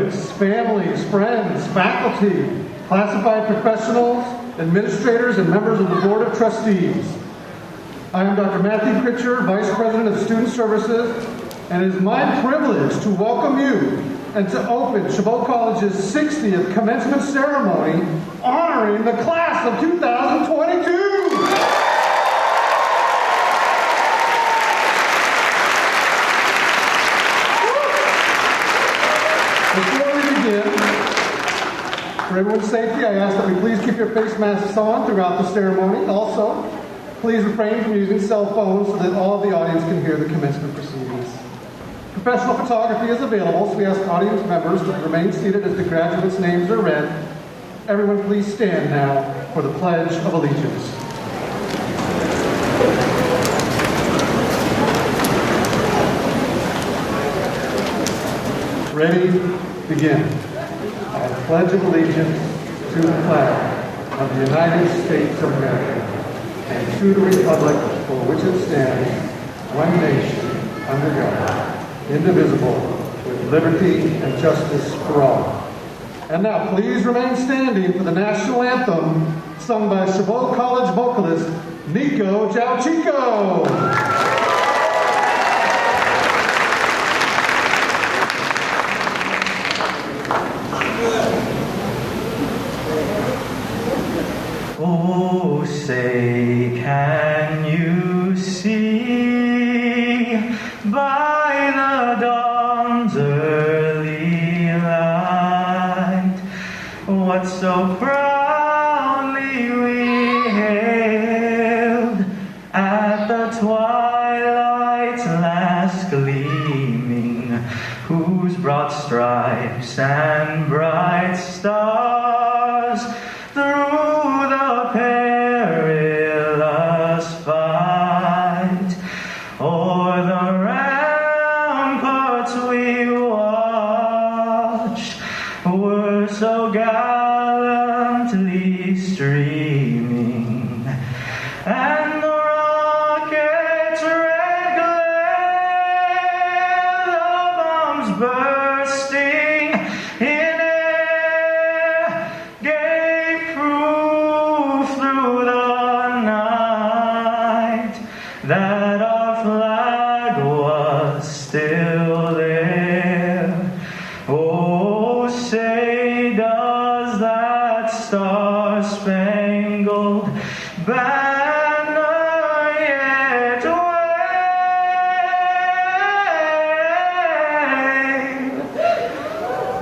graduates, families, friends, faculty, classified professionals, administrators, and members of the Board of Trustees. I am Dr. Matthew Pritchard, Vice President of Student Services, and it is my privilege to welcome you and to open Chabot College's 60th commencement ceremony honoring the class of 2022. Before we begin, for everyone's safety, I ask that we please keep your face masks on throughout the ceremony. Also, please refrain from using cell phones so that all of the audience can hear the commencement proceedings. Professional photography is available, so we ask audience members to remain seated as the graduates' names are read. Everyone please stand now for the Pledge of Allegiance. Ready, begin. I pledge allegiance to the flag of the United States of America and to the republic for which it stands, one nation, under God, indivisible, with liberty and justice for all. And now, please remain standing for the national anthem sung by Chabot College vocalist Nico Jauchico. Oh, say, can you see by the dawn's early light what so proudly we hailed at the twilight's last gleaming, whose broad stripes and bright stars through the perilous fight o'er the ramparts we watched were so gallantly streaming, and the rocket's red glare, the bombs bursting in air, gave proof through the night that our flag was still there. Oh, say, does that star-spangled banner yet wave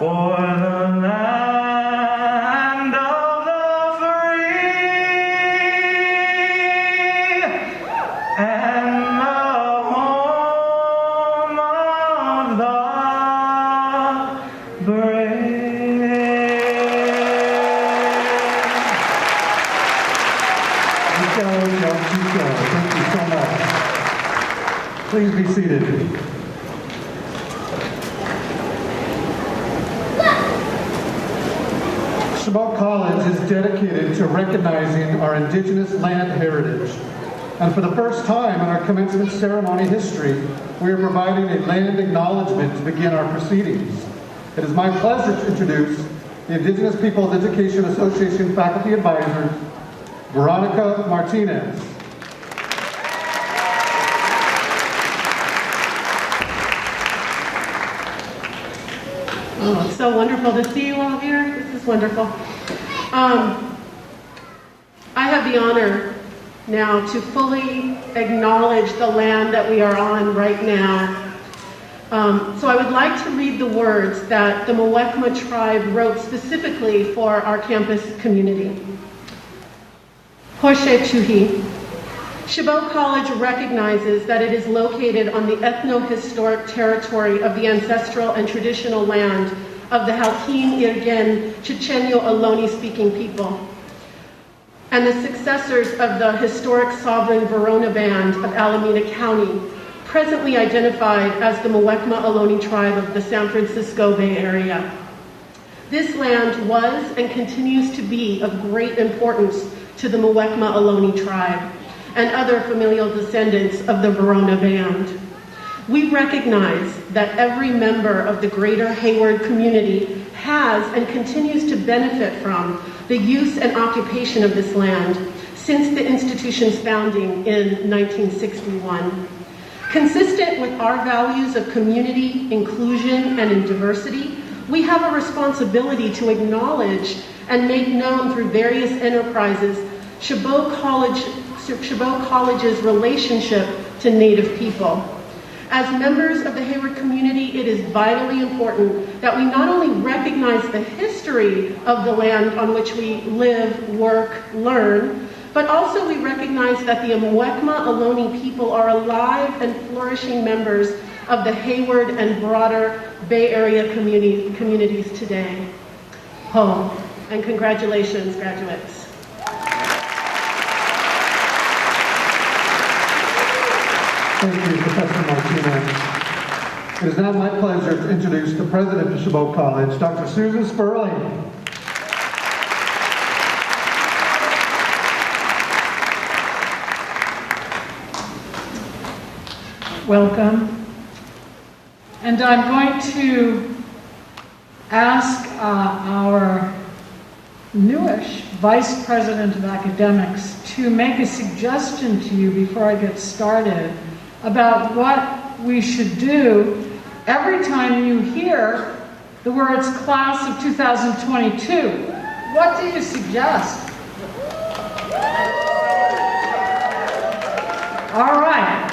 o'er the land of the free and the home of the brave? Nico Jauchico, thank you so much. Please be seated. Chabot College is dedicated to recognizing our indigenous land heritage. And for the first time in our commencement ceremony history, we are providing a land acknowledgement to begin our proceedings. It is my pleasure to introduce the Indigenous Peoples Education Association Faculty Advisor, Veronica Martinez. Oh, it's so wonderful to see you all here. This is wonderful. I have the honor now to fully acknowledge the land that we are on right now. So I would like to read the words that the Muwekma tribe wrote specifically for our campus community. Hoshe Chuhi. Chabot College recognizes that it is located on the ethno-historic territory of the ancestral and traditional land of the Halkim Irgen Chichenyo Ohlone-speaking people, and the successors of the historic sovereign Verona Band of Alameda County, presently identified as the Muwekma Ohlone tribe of the San Francisco Bay Area. This land was and continues to be of great importance to the Muwekma Ohlone tribe and other familial descendants of the Verona Band. We recognize that every member of the greater Hayward community has and continues to benefit from the use and occupation of this land since the institution's founding in 1961. Consistent with our values of community, inclusion, and in diversity, we have a responsibility to acknowledge and make known through various enterprises Chabot College's relationship to Native people. As members of the Hayward community, it is vitally important that we not only recognize the history of the land on which we live, work, learn, but also we recognize that the Amwekma Ohlone people are alive and flourishing members of the Hayward and broader Bay Area communities today. Home, and congratulations, graduates. Thank you, Professor Martinez. It is now my pleasure to introduce the president of Chabot College, Dr. Susan Sperling. Welcome. And I'm going to ask our newish Vice President of Academics to make a suggestion to you before I get started about what we should do every time you hear the words Class of 2022. What do you suggest? All right.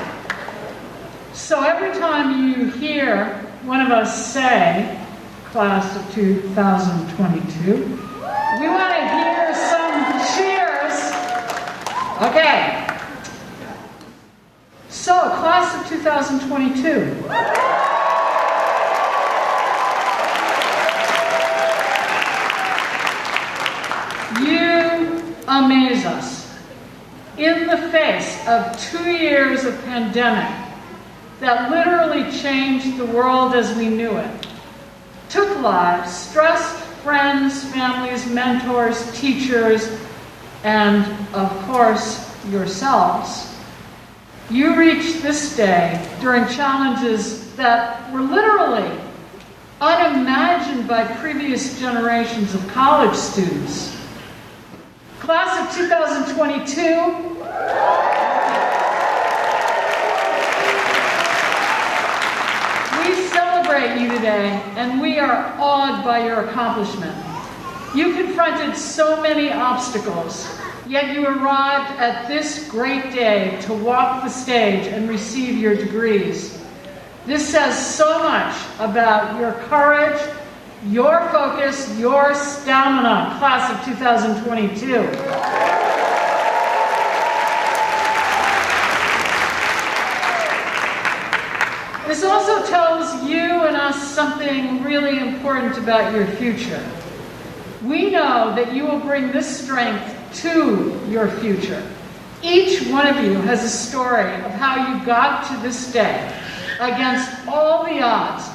So every time you hear one of us say Class of 2022, we want to hear some cheers. Okay. So, Class of 2022. You amaze us. In the face of 2 years of pandemic that literally changed the world as we knew it, took lives, stressed friends, families, mentors, teachers, and of course, yourselves, you reached this day during challenges that were literally unimagined by previous generations of college students. Class of 2022, we celebrate you today, and we are awed by your accomplishment. You confronted so many obstacles, yet you arrived at this great day to walk the stage and receive your degrees. This says so much about your courage, your focus, your stamina, Class of 2022. This also tells you and us something really important about your future. We know that you will bring this strength to your future. Each one of you has a story of how you got to this day against all the odds.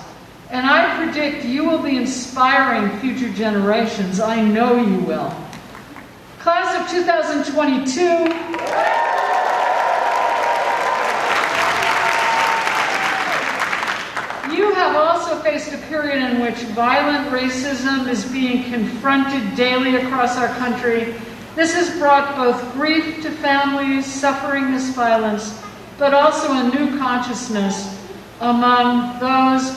And I predict you will be inspiring future generations. I know you will. Class of 2022, you have also faced a period in which violent racism is being confronted daily across our country. This has brought both grief to families suffering this violence, but also a new consciousness among those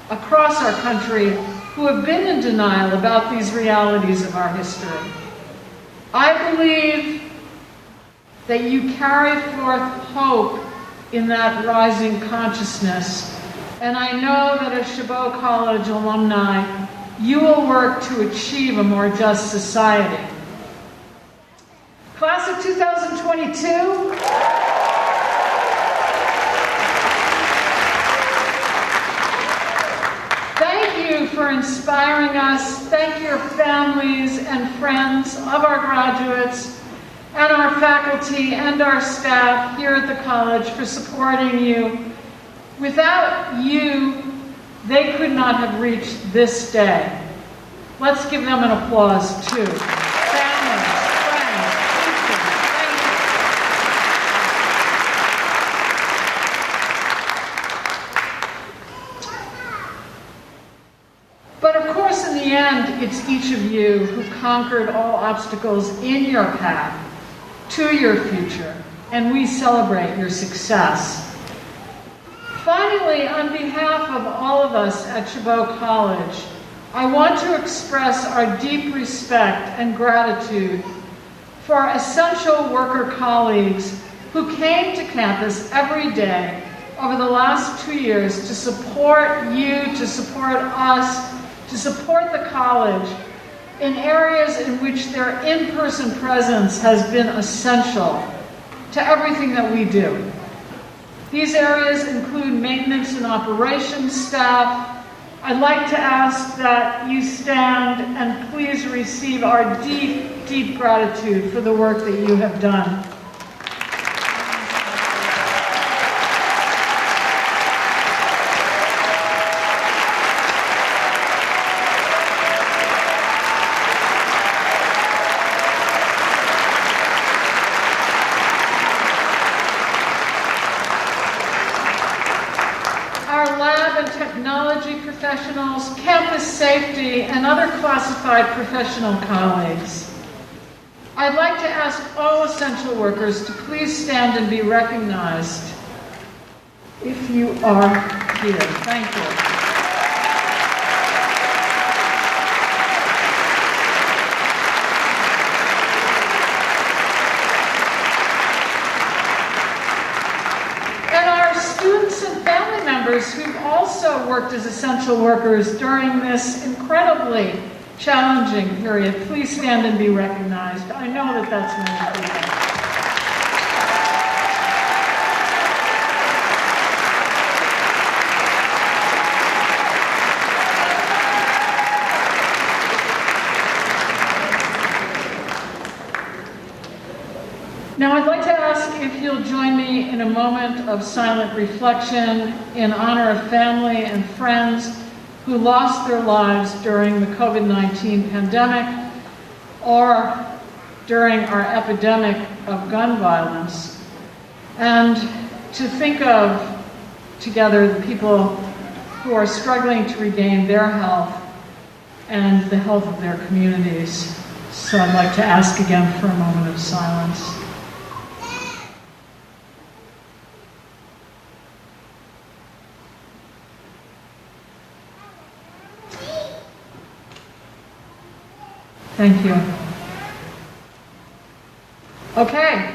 across our country who have been in denial about these realities of our history. I believe that you carry forth hope in that rising consciousness, and I know that as Chabot College alumni, you will work to achieve a more just society. Class of 2022, thank you for inspiring us. Thank your families and friends of our graduates and our faculty and our staff here at the college for supporting you. Without you, they could not have reached this day. Let's give them an applause too. Families, friends, teachers, thank And it's each of you who conquered all obstacles in your path to your future, and we celebrate your success. Finally, on behalf of all of us at Chabot College, I want to express our deep respect and gratitude for our essential worker colleagues who came to campus every day over the last 2 years to support you, to support us, to support the college in areas in which their in-person presence has been essential to everything that we do. These areas include maintenance and operations staff. I'd like to ask that you stand and please receive our deep, deep gratitude for the work that you have done. Professionals, campus safety, and other classified professional colleagues. I'd like to ask all essential workers to please stand and be recognized if you are here. Thank you. Who've also worked as essential workers during this incredibly challenging period. Please stand and be recognized. I know that that's many people. Now I'd like to ask if you'll join me in a moment of silent reflection in honor of family and friends who lost their lives during the COVID-19 pandemic or during our epidemic of gun violence, and to think of together the people who are struggling to regain their health and the health of their communities. So I'd like to ask again for a moment of silence. Thank you. Okay,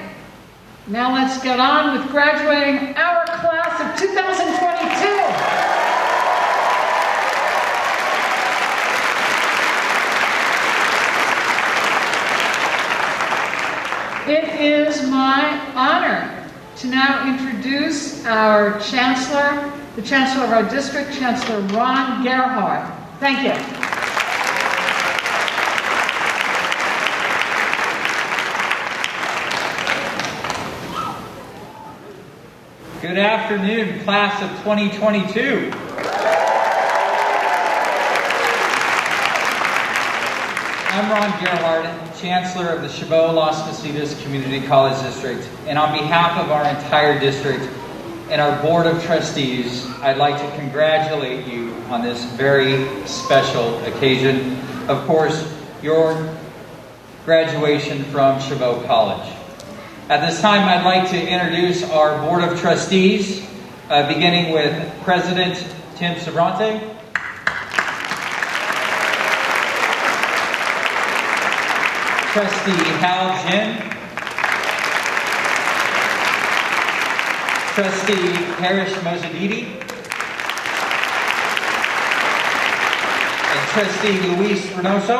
now let's get on with graduating our class of 2022. It is my honor to now introduce our Chancellor, the Chancellor of our district, Chancellor Ron Gerhard. Thank you. Good afternoon, class of 2022. I'm Ron Gerhard, Chancellor of the Chabot Las Positas Community College District, and on behalf of our entire district and our Board of Trustees, I'd like to congratulate you on this very special occasion. Of course, your graduation from Chabot College. At this time, I'd like to introduce our Board of Trustees, beginning with President Tim Sabrante, Trustee Hal Jin, Trustee Harish Mojadidi, and Trustee Luis Reynoso,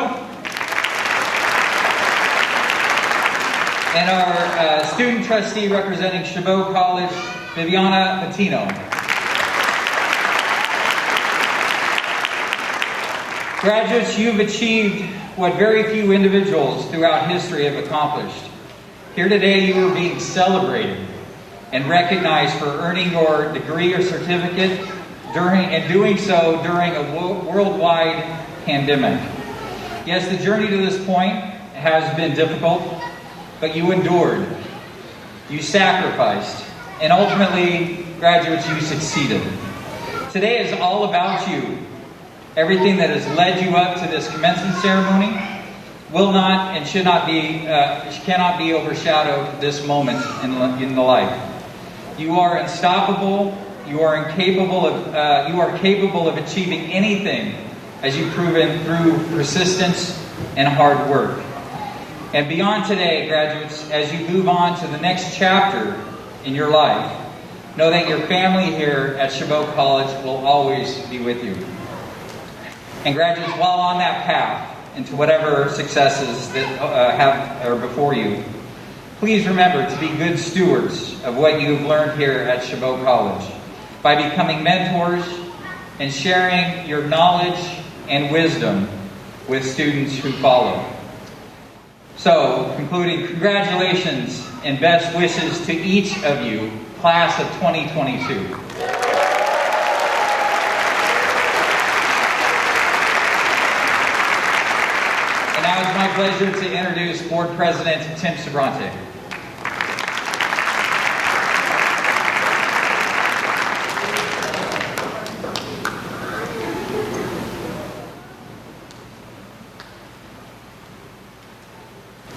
and our student trustee representing Chabot College, Viviana Patino. Graduates, you've achieved what very few individuals throughout history have accomplished. Here today, you are being celebrated and recognized for earning your degree or certificate doing so during a worldwide pandemic. Yes, the journey to this point has been difficult, but you endured, you sacrificed, and ultimately, graduates, you succeeded. Today is all about you. Everything that has led you up to this commencement ceremony will not and cannot be overshadowed this moment in the life. You are unstoppable. You are capable of achieving anything, as you've proven through persistence and hard work. And beyond today, graduates, as you move on to the next chapter in your life, know that your family here at Chabot College will always be with you. And graduates, while on that path into whatever successes that are before you, please remember to be good stewards of what you've learned here at Chabot College by becoming mentors and sharing your knowledge and wisdom with students who follow. So, concluding, congratulations and best wishes to each of you, class of 2022. And now it's my pleasure to introduce Board President Tim Sabrante.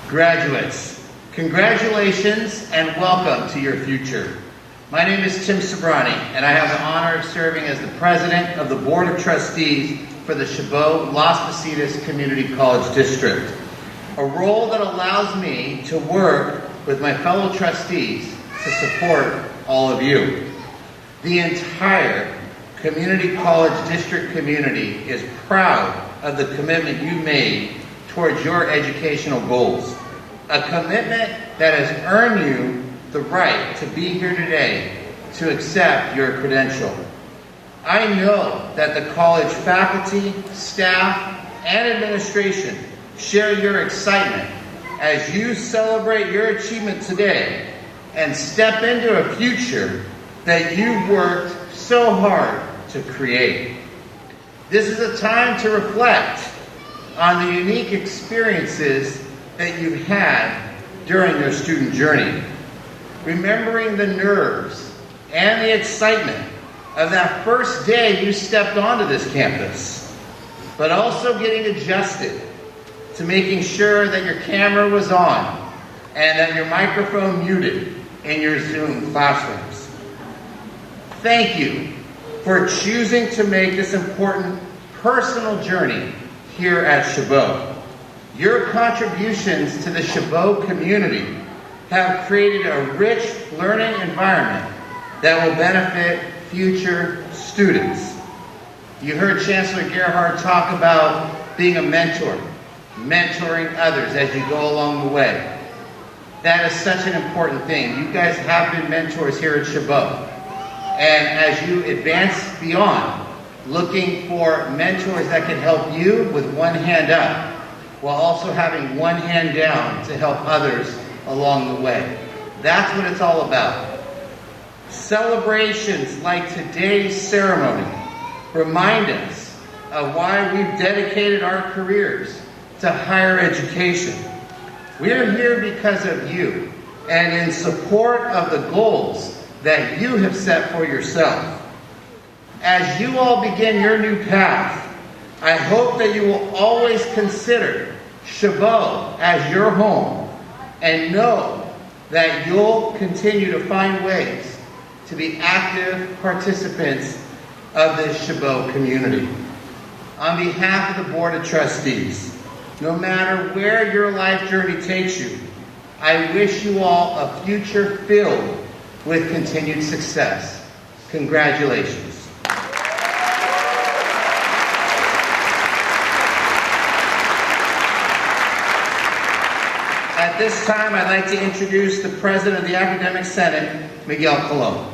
Graduates, congratulations and welcome to your future. My name is Tim Sabrani, and I have the honor of serving as the President of the Board of Trustees for the Chabot Las Positas Community College District, a role that allows me to work with my fellow trustees to support all of you. The entire Community College District community is proud of the commitment you made towards your educational goals, a commitment that has earned you the right to be here today to accept your credential. I know that the college faculty, staff, and administration share your excitement as you celebrate your achievement today and step into a future that you've worked so hard to create. This is a time to reflect on the unique experiences that you've had during your student journey. Remembering the nerves and the excitement of that first day you stepped onto this campus, but also getting adjusted to making sure that your camera was on and that your microphone muted in your Zoom classrooms. Thank you for choosing to make this important personal journey here at Chabot. Your contributions to the Chabot community have created a rich learning environment that will benefit future students. You heard Chancellor Gerhard talk about being a mentor, mentoring others as you go along the way. That is such an important thing. You guys have been mentors here at Chabot. And as you advance beyond, looking for mentors that can help you with one hand up, while also having one hand down to help others along the way. That's what it's all about. Celebrations like today's ceremony remind us of why we've dedicated our careers to higher education. We're here because of you and in support of the goals that you have set for yourself. As you all begin your new path, I hope that you will always consider Chabot as your home and know that you'll continue to find ways to be active participants of this Chabot community. On behalf of the Board of Trustees, no matter where your life journey takes you, I wish you all a future filled with continued success. Congratulations. At this time, I'd like to introduce the President of the Academic Senate, Miguel Colon.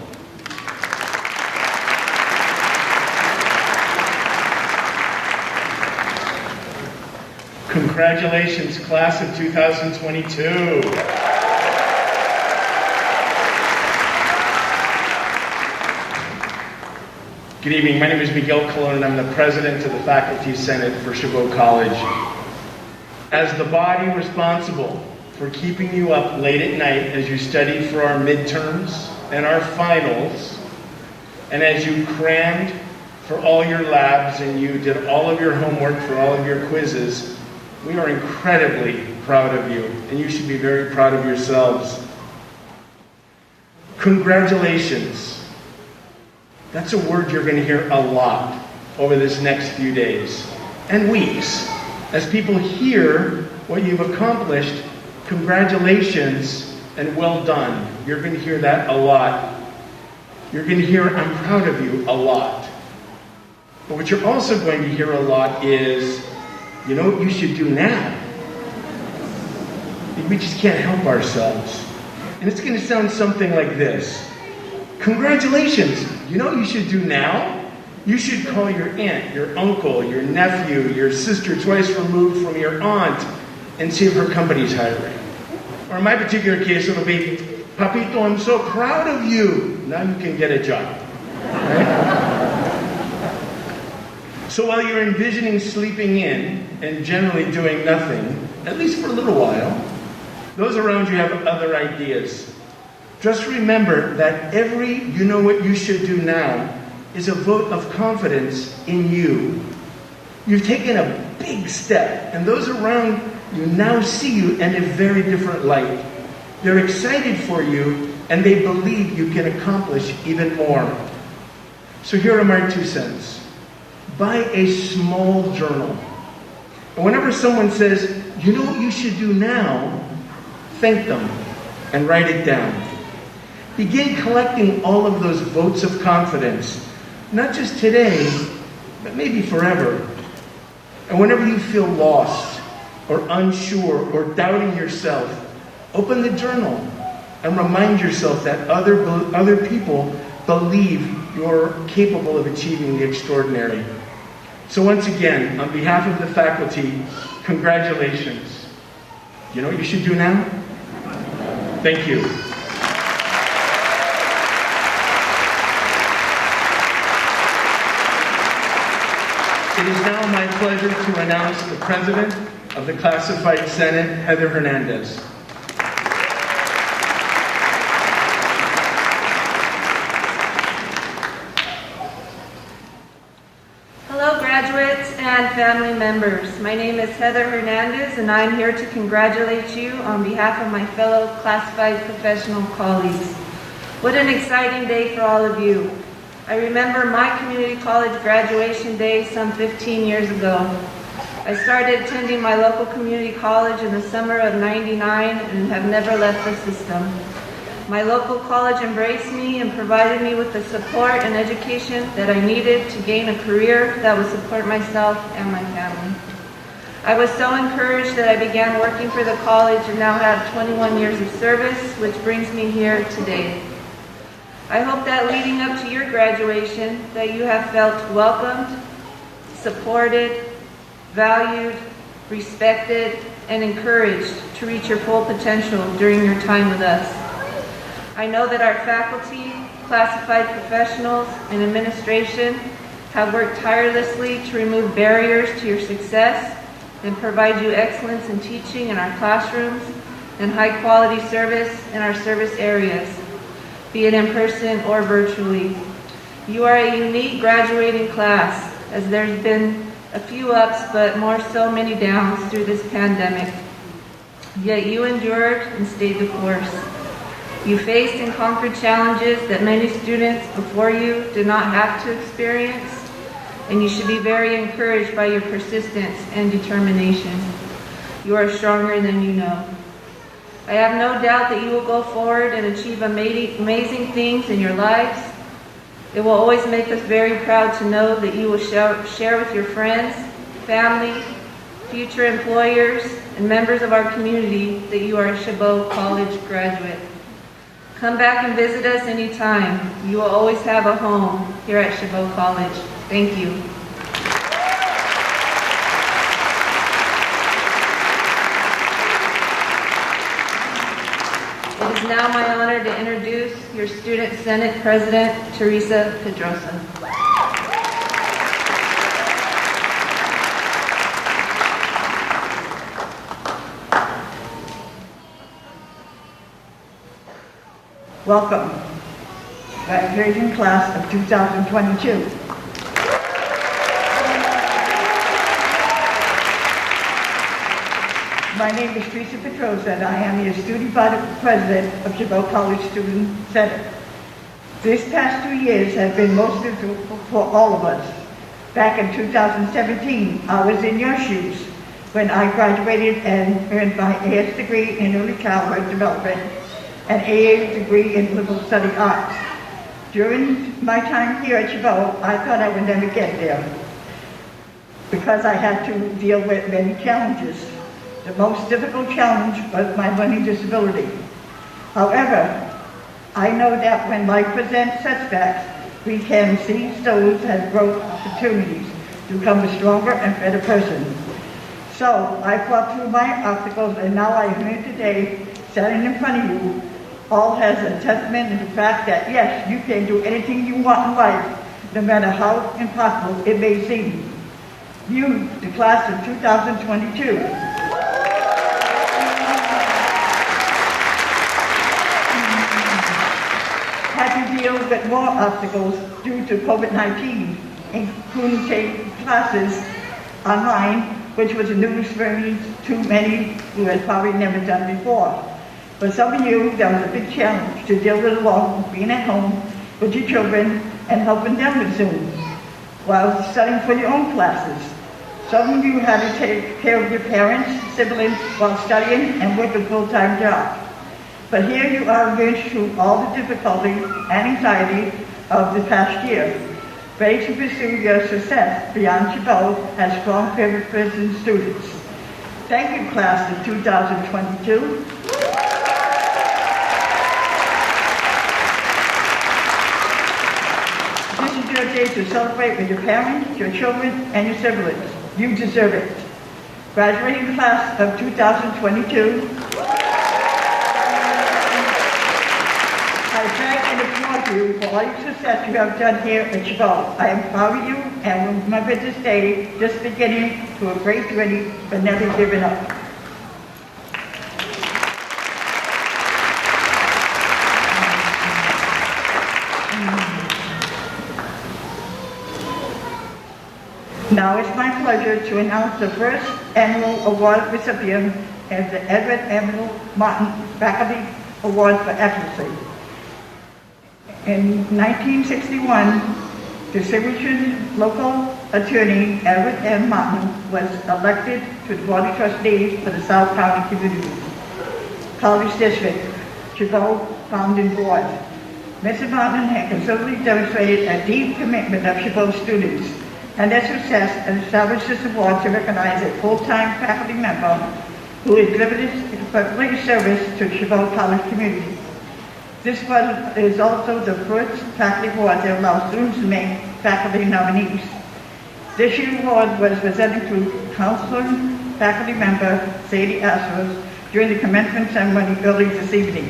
Congratulations, class of 2022. Good evening. My name is Miguel Colon, and I'm the President of the Faculty Senate for Chabot College. As the body responsible for keeping you up late at night as you studied for our midterms and our finals, and as you crammed for all your labs and you did all of your homework for all of your quizzes. We are incredibly proud of you, and you should be very proud of yourselves. Congratulations. That's a word you're going to hear a lot over this next few days and weeks. As people hear what you've accomplished, congratulations and well done. You're going to hear that a lot. You're going to hear, I'm proud of you, a lot. But what you're also going to hear a lot is, you know what you should do now? We just can't help ourselves. And it's going to sound something like this. Congratulations! You know what you should do now? You should call your aunt, your uncle, your nephew, your sister twice removed from your aunt and see if her company's hiring. Or in my particular case, it'll be, Papito, I'm so proud of you. Now you can get a job. Right? So while you're envisioning sleeping in and generally doing nothing, at least for a little while, those around you have other ideas. Just remember that every you know what you should do now is a vote of confidence in you. You've taken a big step, and those around you now see you in a very different light. They're excited for you, and they believe you can accomplish even more. So here are my 2 cents. Buy a small journal. And whenever someone says, you know what you should do now, thank them and write it down. Begin collecting all of those votes of confidence, not just today, but maybe forever. And whenever you feel lost or unsure or doubting yourself, open the journal and remind yourself that other people believe you're capable of achieving the extraordinary. So once again, on behalf of the faculty, congratulations. You know what you should do now? Thank you. It is now my pleasure to announce the President of the Classified Senate, Heather Hernandez. Hello, graduates and family members. My name is Heather Hernandez, and I'm here to congratulate you on behalf of my fellow classified professional colleagues. What an exciting day for all of you. I remember my community college graduation day some 15 years ago. I started attending my local community college in the summer of '99 and have never left the system. My local college embraced me and provided me with the support and education that I needed to gain a career that would support myself and my family. I was so encouraged that I began working for the college and now have 21 years of service, which brings me here today. I hope that leading up to your graduation, that you have felt welcomed, supported, valued, respected, and encouraged to reach your full potential during your time with us. I know that our faculty, classified professionals, and administration have worked tirelessly to remove barriers to your success and provide you excellence in teaching in our classrooms and high-quality service in our service areas, be it in person or virtually. You are a unique graduating class, as there's been a few ups, but more so many downs through this pandemic. Yet you endured and stayed the course. You faced and conquered challenges that many students before you did not have to experience, and you should be very encouraged by your persistence and determination. You are stronger than you know. I have no doubt that you will go forward and achieve amazing things in your lives. It will always make us very proud to know that you will share with your friends, family, future employers, and members of our community that you are a Chabot College graduate. Come back and visit us anytime. You will always have a home here at Chabot College. Thank you. It is now my honor to introduce your Student Senate President, Teresa Pedrosa. Welcome, graduating class of 2022. My name is Teresa Petrosa, and I am the student body president of Chabot College Student Senate. This past 2 years have been most difficult for all of us. Back in 2017, I was in your shoes when I graduated and earned my AS degree in early childhood development and AA degree in liberal study arts. During my time here at Chabot, I thought I would never get there because I had to deal with many challenges. The most difficult challenge was my learning disability. However, I know that when life presents setbacks, we can seize those as growth opportunities to become a stronger and better person. So I fought through my obstacles, and now I am here today, standing in front of you, all as a testament to the fact that yes, you can do anything you want in life, no matter how impossible it may seem. You, the class of 2022, had to deal with more obstacles due to COVID-19, including taking classes online, which was a new experience to many who had probably never done before. For some of you, that was a big challenge to deal with along being at home with your children and helping them with Zoom while studying for your own classes. Some of you had to take care of your parents, siblings while studying and work a full-time job. But here you are engaged through all the difficulty and anxiety of the past year, ready to pursue your success beyond Chabot as strong parents and students. Thank you, class of 2022. This is your day to celebrate with your parents, your children, and your siblings. You deserve it. Graduating class of 2022, I thank and applaud you for all your success you have done here at Chabot. I am proud of you and will remember this day just beginning to a great journey, but never giving up. Now it's my pleasure to announce the first annual award recipient as the Edward Emil Martin Faculty Award for Excellence. In 1961, the Syracuse local attorney Edward M. Martin was elected to the Board of Trustees for the South County Community College District, Chabot Founding Board. Mr. Martin had considerably demonstrated a deep commitment of Chabot students and their success and established this award to recognize a full-time faculty member who exhibited exemplary service to the Chabot College community. This is also the first faculty award that allows students to make faculty nominees. This year's award was presented to Counselor faculty member Sadie Astros during the commencement ceremony early this evening.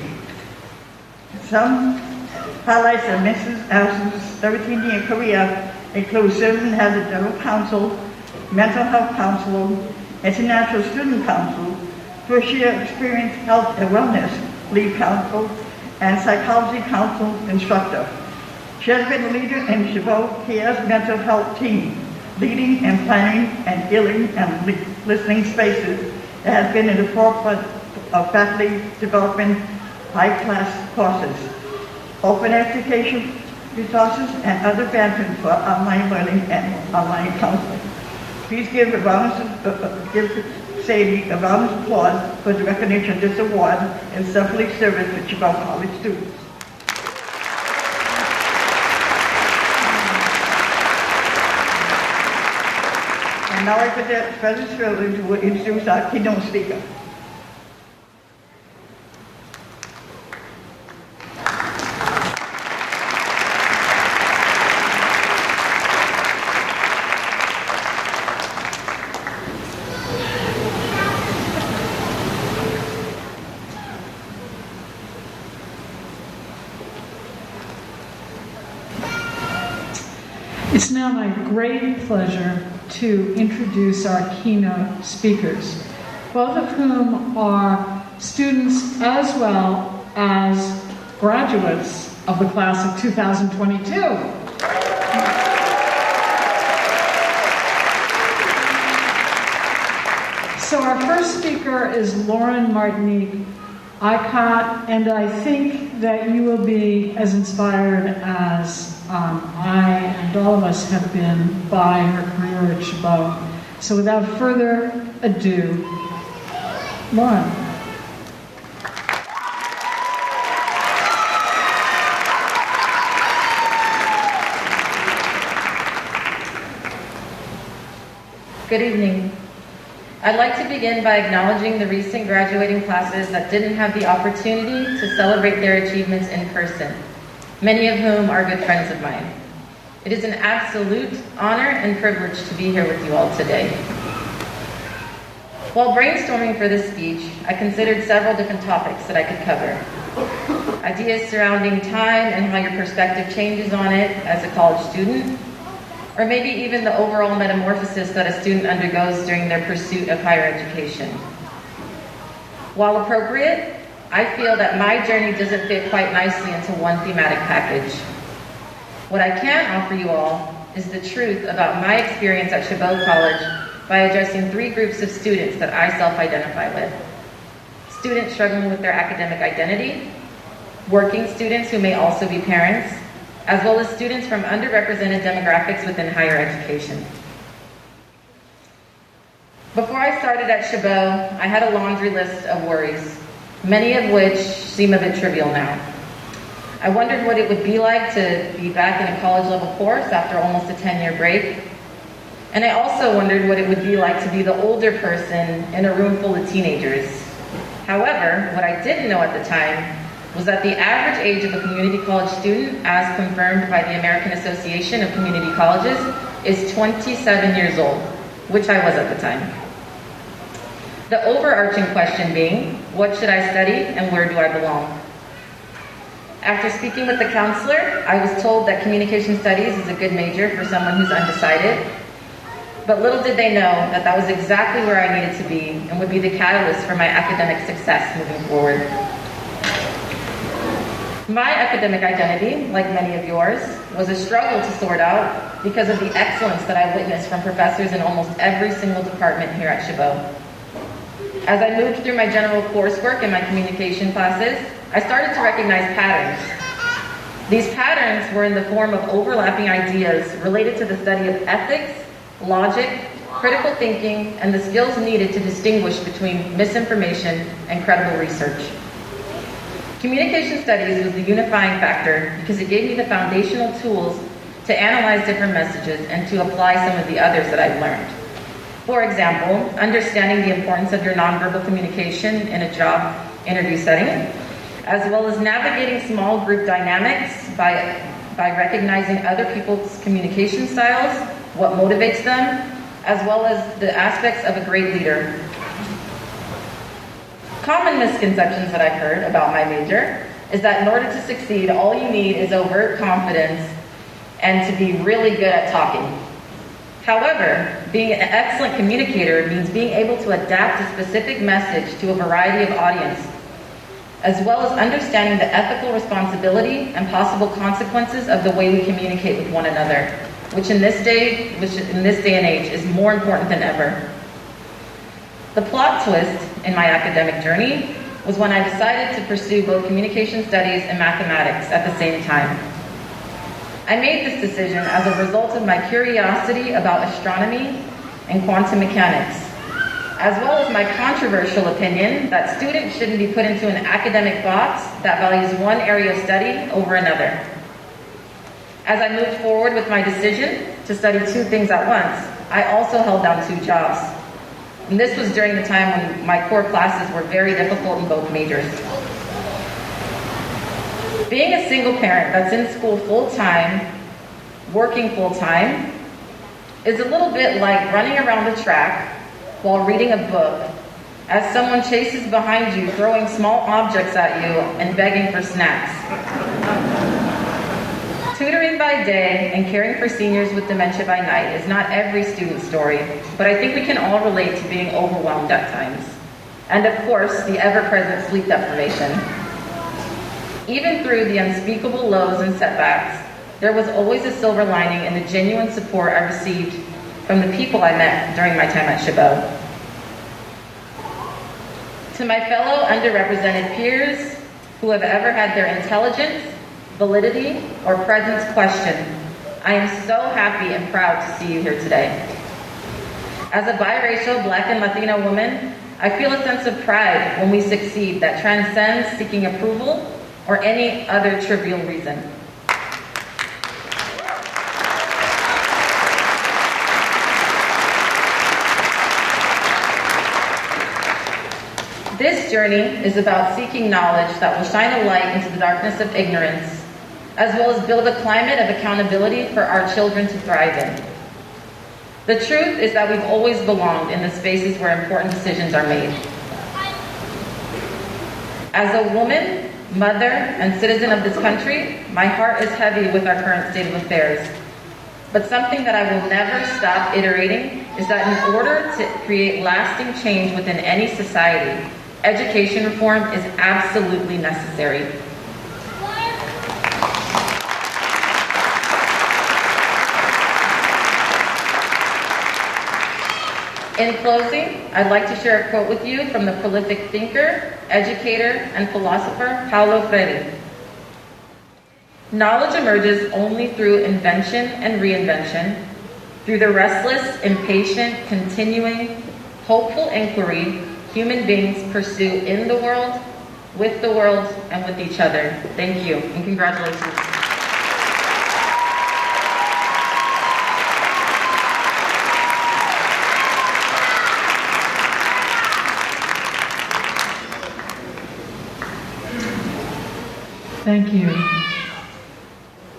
Some highlights of Mrs. Astros' 13-year career include serving as a general counsel, mental health counselor, international student counsel, first-year experience health and wellness lead counsel, and psychology counsel instructor. She has been a leader in Chabot Care's mental health team, leading and planning and healing and listening spaces that has been in the forefront of faculty development high-class courses, open education resources, and other advancements for online learning and online counseling. Please give Sadie a round of applause for the recognition of this award and selfless service to Chabot College students. And now I present President Sterling to introduce our keynote speaker. It's now my great pleasure to introduce our keynote speakers, both of whom are students as well as graduates of the class of 2022. So our first speaker is Lauren Martinique. And I think that you will be as inspired as I and all of us have been by her career at Chabot. So without further ado, Lauren. Good evening. I'd like to begin by acknowledging the recent graduating classes that didn't have the opportunity to celebrate their achievements in person, many of whom are good friends of mine. It is an absolute honor and privilege to be here with you all today. While brainstorming for this speech, I considered several different topics that I could cover. Ideas surrounding time and how your perspective changes on it as a college student, or maybe even the overall metamorphosis that a student undergoes during their pursuit of higher education. While appropriate, I feel that my journey doesn't fit quite nicely into one thematic package. What I can offer you all is the truth about my experience at Chabot College by addressing 3 groups of students that I self-identify with. Students struggling with their academic identity, working students who may also be parents, as well as students from underrepresented demographics within higher education. Before I started at Chabot, I had a laundry list of worries, many of which seem a bit trivial now. I wondered what it would be like to be back in a college-level course after almost a 10-year break. And I also wondered what it would be like to be the older person in a room full of teenagers. However, what I didn't know at the time was that the average age of a community college student, as confirmed by the American Association of Community Colleges, is 27 years old, which I was at the time. The overarching question being, what should I study and where do I belong? After speaking with the counselor, I was told that communication studies is a good major for someone who's undecided. But little did they know that that was exactly where I needed to be and would be the catalyst for my academic success moving forward. My academic identity, like many of yours, was a struggle to sort out because of the excellence that I witnessed from professors in almost every single department here at Chabot. As I moved through my general coursework and my communication classes, I started to recognize patterns. These patterns were in the form of overlapping ideas related to the study of ethics, logic, critical thinking, and the skills needed to distinguish between misinformation and credible research. Communication studies was the unifying factor because it gave me the foundational tools to analyze different messages and to apply some of the others that I've learned. For example, understanding the importance of your nonverbal communication in a job interview setting, as well as navigating small group dynamics by recognizing other people's communication styles, what motivates them, as well as the aspects of a great leader. Common misconceptions that I've heard about my major is that in order to succeed, all you need is overt confidence and to be really good at talking. However, being an excellent communicator means being able to adapt a specific message to a variety of audience, as well as understanding the ethical responsibility and possible consequences of the way we communicate with one another, which in this day and age is more important than ever. The plot twist in my academic journey was when I decided to pursue both communication studies and mathematics at the same time. I made this decision as a result of my curiosity about astronomy and quantum mechanics, as well as my controversial opinion that students shouldn't be put into an academic box that values one area of study over another. As I moved forward with my decision to study 2 things at once, I also held down 2 jobs. And this was during the time when my core classes were very difficult in both majors. Being a single parent that's in school full-time, working full-time, is a little bit like running around the track while reading a book as someone chases behind you, throwing small objects at you and begging for snacks. Tutoring by day and caring for seniors with dementia by night is not every student's story, but I think we can all relate to being overwhelmed at times. And of course, the ever-present sleep deprivation. Even through the unspeakable lows and setbacks, there was always a silver lining in the genuine support I received from the people I met during my time at Chabot. To my fellow underrepresented peers who have ever had their intelligence, validity, or presence questioned, I am so happy and proud to see you here today. As a biracial Black and Latina woman, I feel a sense of pride when we succeed that transcends seeking approval or any other trivial reason. This journey is about seeking knowledge that will shine a light into the darkness of ignorance, as well as build a climate of accountability for our children to thrive in. The truth is that we've always belonged in the spaces where important decisions are made. As a woman, mother, and citizen of this country, my heart is heavy with our current state of affairs. But something that I will never stop iterating is that in order to create lasting change within any society, education reform is absolutely necessary. In closing, I'd like to share a quote with you from the prolific thinker, educator, and philosopher Paulo Freire. Knowledge emerges only through invention and reinvention, through the restless, impatient, continuing, hopeful inquiry human beings pursue in the world, and with each other. Thank you, and congratulations. Thank you.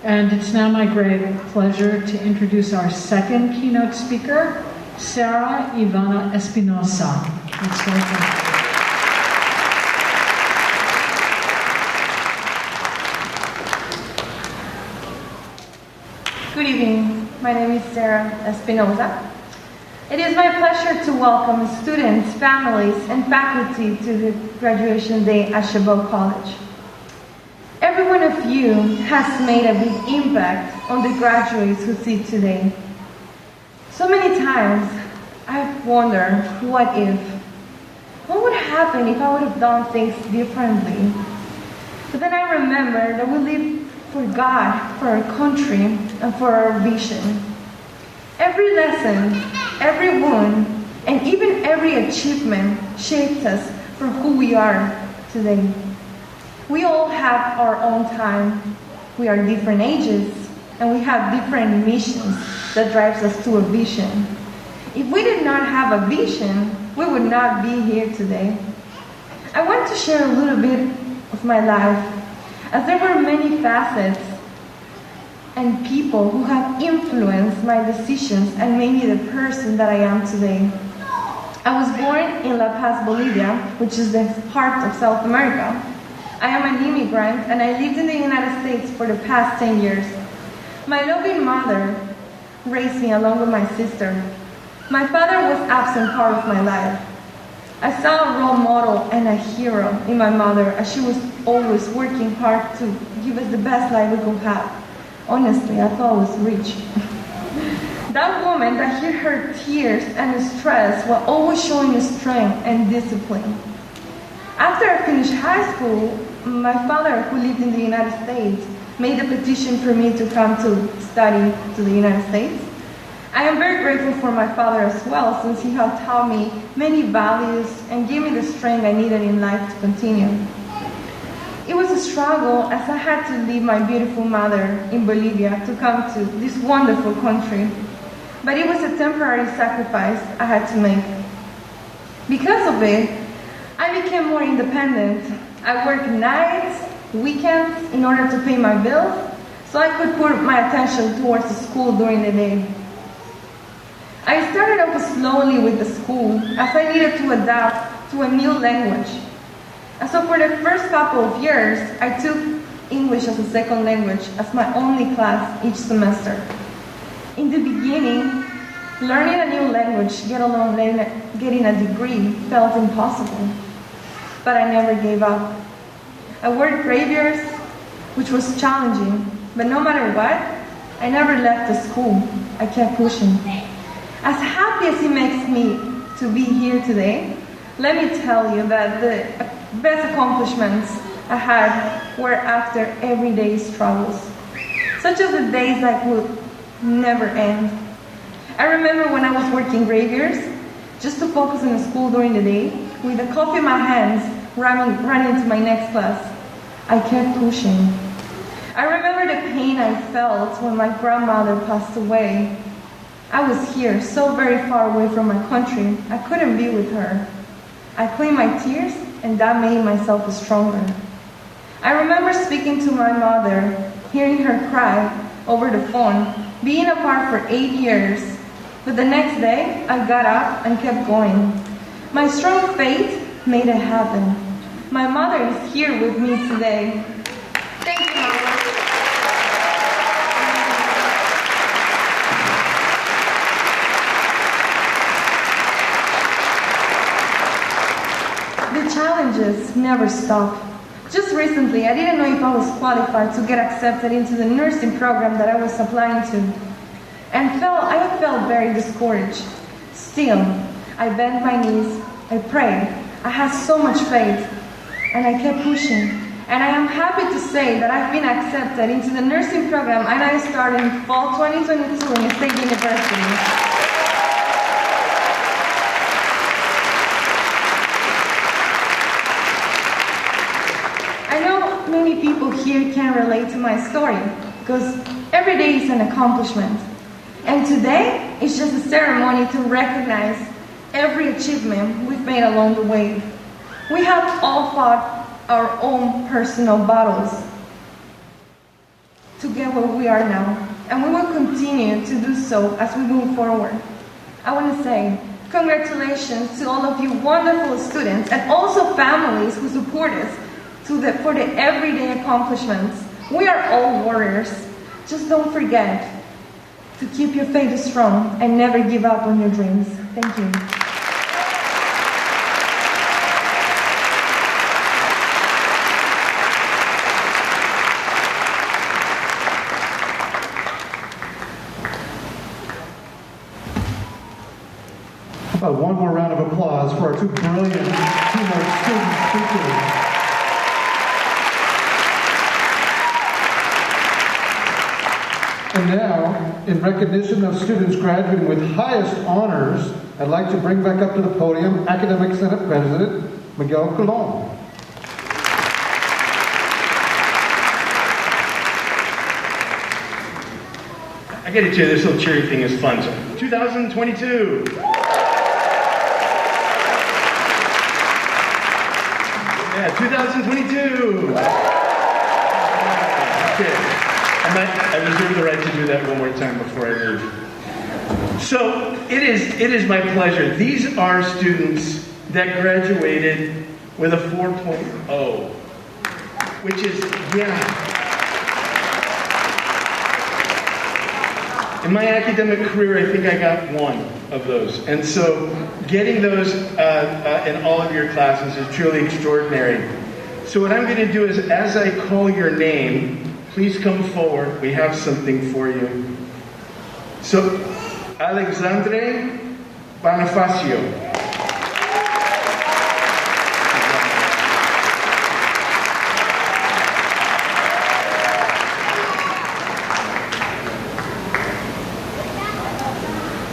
And it's now my great pleasure to introduce our second keynote speaker, Sarah Ivana Espinosa. Let's welcome. Good evening. My name is Sarah Espinosa. It is my pleasure to welcome students, families, and faculty to the graduation day at Chabot College. Every one of you has made a big impact on the graduates who sit today. So many times, I've wondered, what if? What would happen if I would have done things differently? But then I remember that we live for God, for our country, and for our vision. Every lesson, every wound, and even every achievement shapes us for who we are today. We all have our own time. We are different ages, and we have different missions that drives us to a vision. If we did not have a vision, we would not be here today. I want to share a little bit of my life, as there were many facets and people who have influenced my decisions and made me the person that I am today. I was born in La Paz, Bolivia, which is the heart of South America. I am an immigrant, and I lived in the United States for the past 10 years. My loving mother raised me along with my sister. My father was absent part of my life. I saw a role model and a hero in my mother, as she was always working hard to give us the best life we could have. Honestly, I thought I was rich. That woman that hid her tears and stress while always showing strength and discipline. After I finished high school, my father, who lived in the United States, made a petition for me to come to study to the United States. I am very grateful for my father as well, since he had taught me many values and gave me the strength I needed in life to continue. It was a struggle, as I had to leave my beautiful mother in Bolivia to come to this wonderful country. But it was a temporary sacrifice I had to make. Because of it, I became more independent. I worked nights, weekends, in order to pay my bills, so I could put my attention towards the school during the day. I started off slowly with the school, as I needed to adapt to a new language. And so for the first couple of years, I took English as a second language as my only class each semester. In the beginning, learning a new language, get along getting a degree, felt impossible. But I never gave up. I worked graveyards, which was challenging, but no matter what, I never left the school. I kept pushing. As happy as it makes me to be here today, let me tell you that the best accomplishments I had were after everyday struggles, such as the days that would never end. I remember when I was working graveyards, just to focus on school during the day, with a coffee in my hands, running to my next class. I kept pushing. I remember the pain I felt when my grandmother passed away. I was here, so very far away from my country, I couldn't be with her. I cleaned my tears, and that made myself stronger. I remember speaking to my mother, hearing her cry over the phone, being apart for 8 years. But the next day, I got up and kept going. My strong faith made it happen. My mother is here with me today. Thank you, Mama. The challenges never stop. Just recently, I didn't know if I was qualified to get accepted into the nursing program that I was applying to. And I felt very discouraged. Still, I bent my knees, I prayed, I had so much faith, and I kept pushing. And I am happy to say that I've been accepted into the nursing program, and I started in fall 2022 in State University. I know many people here can relate to my story, because every day is an accomplishment. And today is just a ceremony to recognize every achievement we've made along the way. We have all fought our own personal battles to get where we are now, and we will continue to do so as we move forward. I want to say congratulations to all of you wonderful students and also families who support us for the everyday accomplishments. We are all warriors. Just don't forget to keep your faith strong and never give up on your dreams. Thank you. One more round of applause for our two brilliant keynote student speakers. And now, in recognition of students graduating with highest honors, I'd like to bring back up to the podium Academic Senate President Miguel Colon. I gotta tell you, this little cheery thing is fun. So, 2022. Yeah, 2022. Okay. I reserve the right to do that one more time before I leave. So it is my pleasure. These are students that graduated with a 4.0, which is, in my academic career, I think I got one of those. And so getting those in all of your classes is truly extraordinary. So what I'm going to do is, as I call your name, please come forward. We have something for you. So, Alexandre Bonifacio.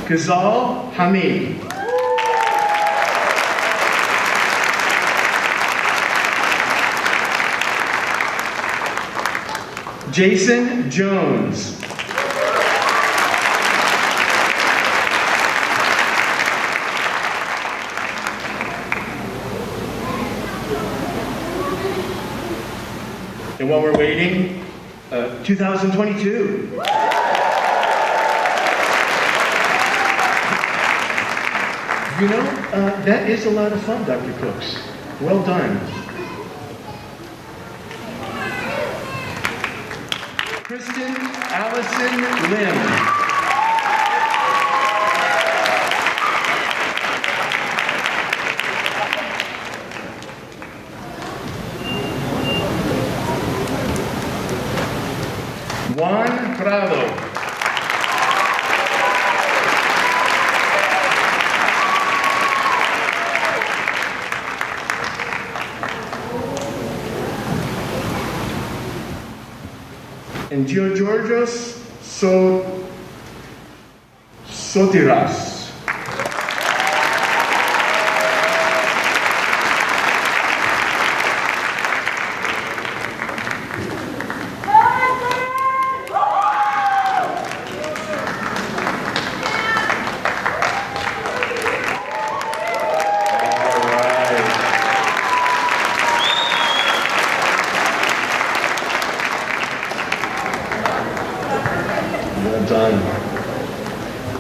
Ghazal Hamid. Jason Jones. And while we're waiting, 2022. You know, that is a lot of fun, Dr. Cooks. Well done. Kristen Allison Lim. Juan Prado. and Georgios Sotiras.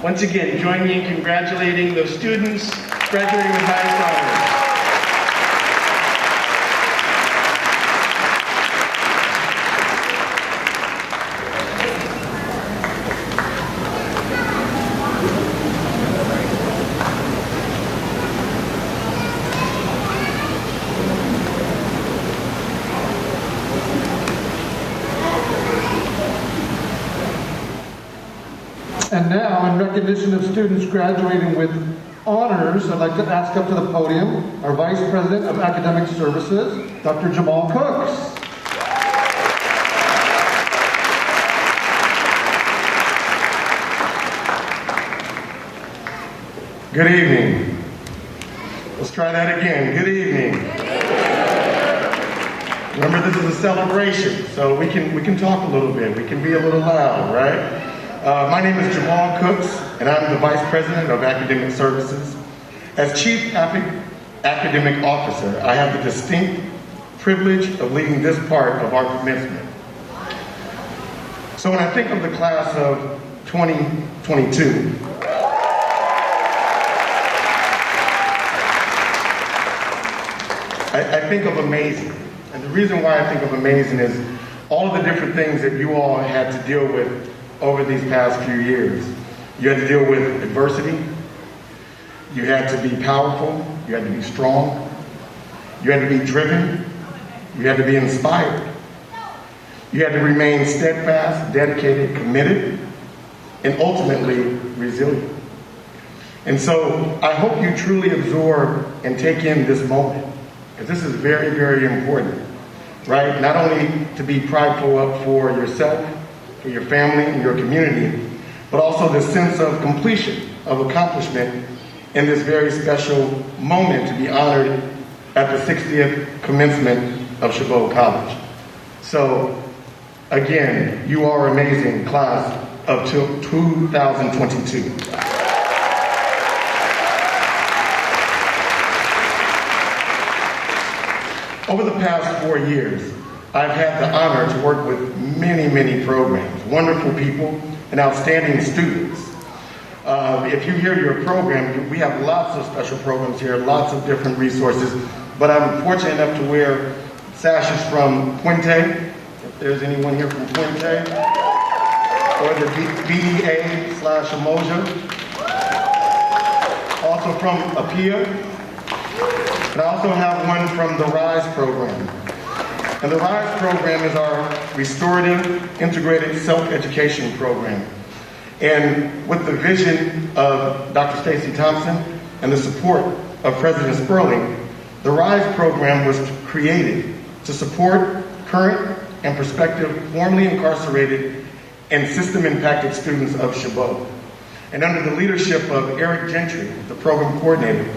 Once again, join me in congratulating those students graduating with highest honors. And now, in recognition of students graduating with honors, I'd like to ask up to the podium our Vice President of Academic Services, Dr. Jamal Cooks. Good evening. Let's try that again. Good evening. Remember, this is a celebration, so we can talk a little bit. We can be a little loud, right? My name is Jamal Cooks, and I'm the Vice President of Academic Services. As Chief Academic Officer, I have the distinct privilege of leading this part of our commencement. So when I think of the class of 2022, I think of amazing. And the reason why I think of amazing is all of the different things that you all had to deal with over these past few years. You had to deal with adversity. You had to be powerful. You had to be strong. You had to be driven. You had to be inspired. You had to remain steadfast, dedicated, committed, and ultimately resilient. And so I hope you truly absorb and take in this moment, because this is very, very important, right? Not only to be prideful for yourself, for your family and your community, but also the sense of completion, of accomplishment in this very special moment to be honored at the 60th commencement of Chabot College. So, again, you are amazing, class of 2022. Over the past 4 years, I've had the honor to work with many, many programs, wonderful people, and outstanding students. If you hear your program, we have lots of special programs here, lots of different resources, but I'm fortunate enough to wear sashes from Puente, if there's anyone here from Puente, or the BDA/Umoja, also from APIA, and I also have one from the RISE program. And the RISE program is our Restorative Integrated Self-Education program. And with the vision of Dr. Stacy Thompson and the support of President Sperling, the RISE program was created to support current and prospective formerly incarcerated and system-impacted students of Chabot. And under the leadership of Eric Gentry, the program coordinator,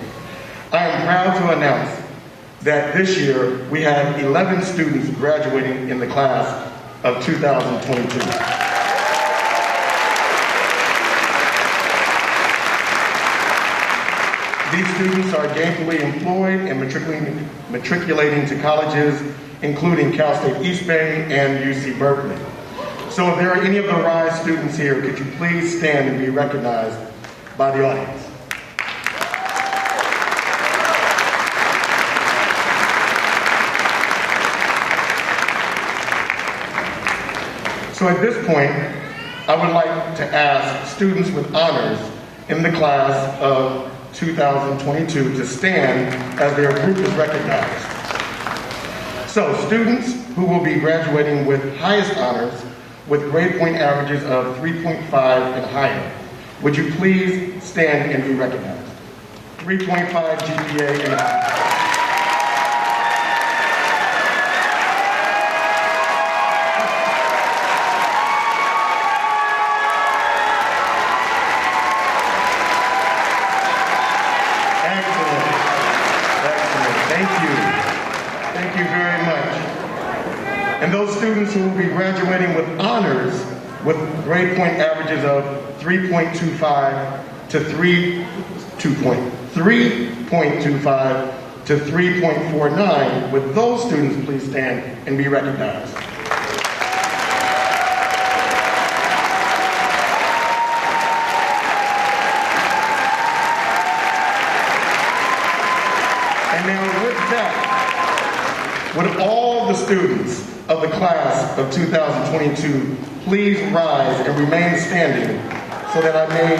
I am proud to announce that this year we had 11 students graduating in the class of 2022. These students are gainfully employed and matriculating to colleges, including Cal State East Bay and UC Berkeley. So if there are any of the RISE students here, could you please stand and be recognized by the audience? So at this point, I would like to ask students with honors in the class of 2022 to stand as their group is recognized. So students who will be graduating with highest honors with grade point averages of 3.5 and higher, would you please stand and be recognized? 3.5 GPA and higher. Thank you. Thank you very much. And those students who will be graduating with honors with grade point averages of 3.25 to 3.49, would those students please stand and be recognized? And now with that, would all the students of the class of 2022 please rise and remain standing so that I may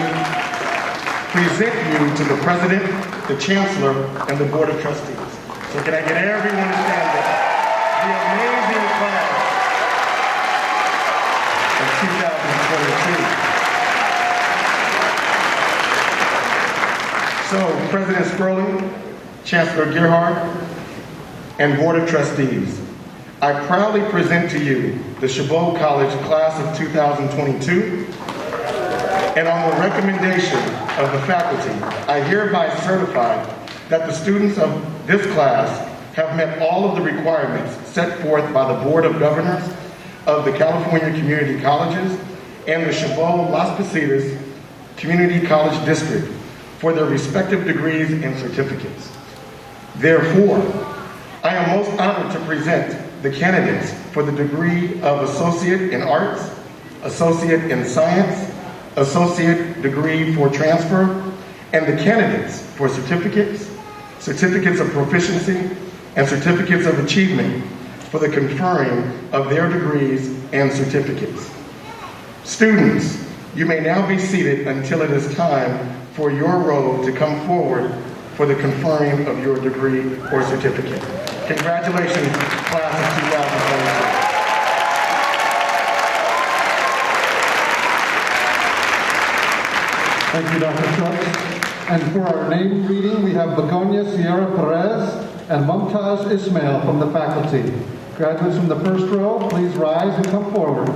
present you to the President, the Chancellor, and the Board of Trustees. So can I get everyone to stand up? The amazing class of 2022. So, President Sperling, Chancellor Gerhard, and Board of Trustees, I proudly present to you the Chabot College Class of 2022, and on the recommendation of the faculty, I hereby certify that the students of this class have met all of the requirements set forth by the Board of Governors of the California Community Colleges and the Chabot Las Positas Community College District for their respective degrees and certificates. Therefore, I am most honored to present the candidates for the degree of Associate in Arts, Associate in Science, Associate degree for transfer, and the candidates for certificates, certificates of proficiency, and certificates of achievement for the conferring of their degrees and certificates. Students, you may now be seated until it is time for your roll to come forward for the conferring of your degree or certificate. Congratulations, class of 2022. Thank you, Dr. Schultz. And for our name reading, we have Begonia Sierra Perez and Mumtaz Ismail from the faculty. Graduates from the first row, please rise and come forward.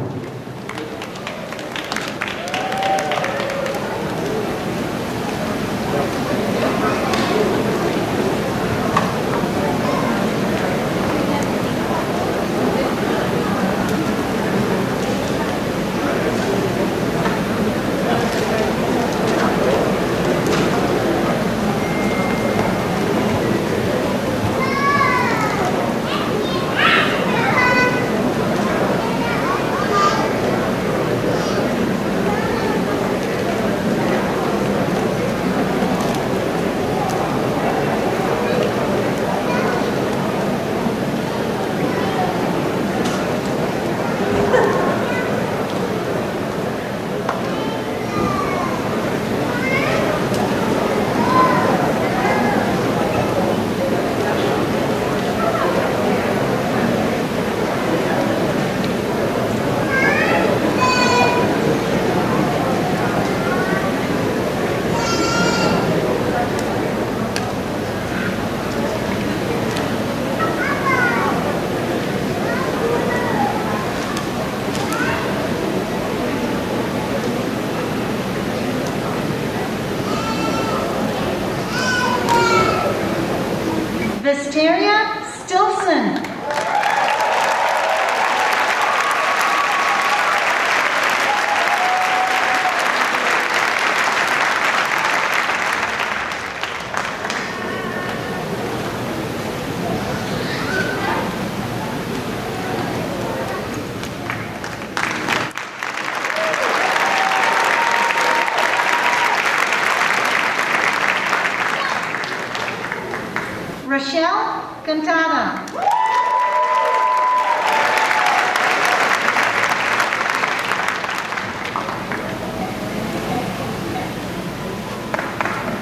Rochelle Cantana.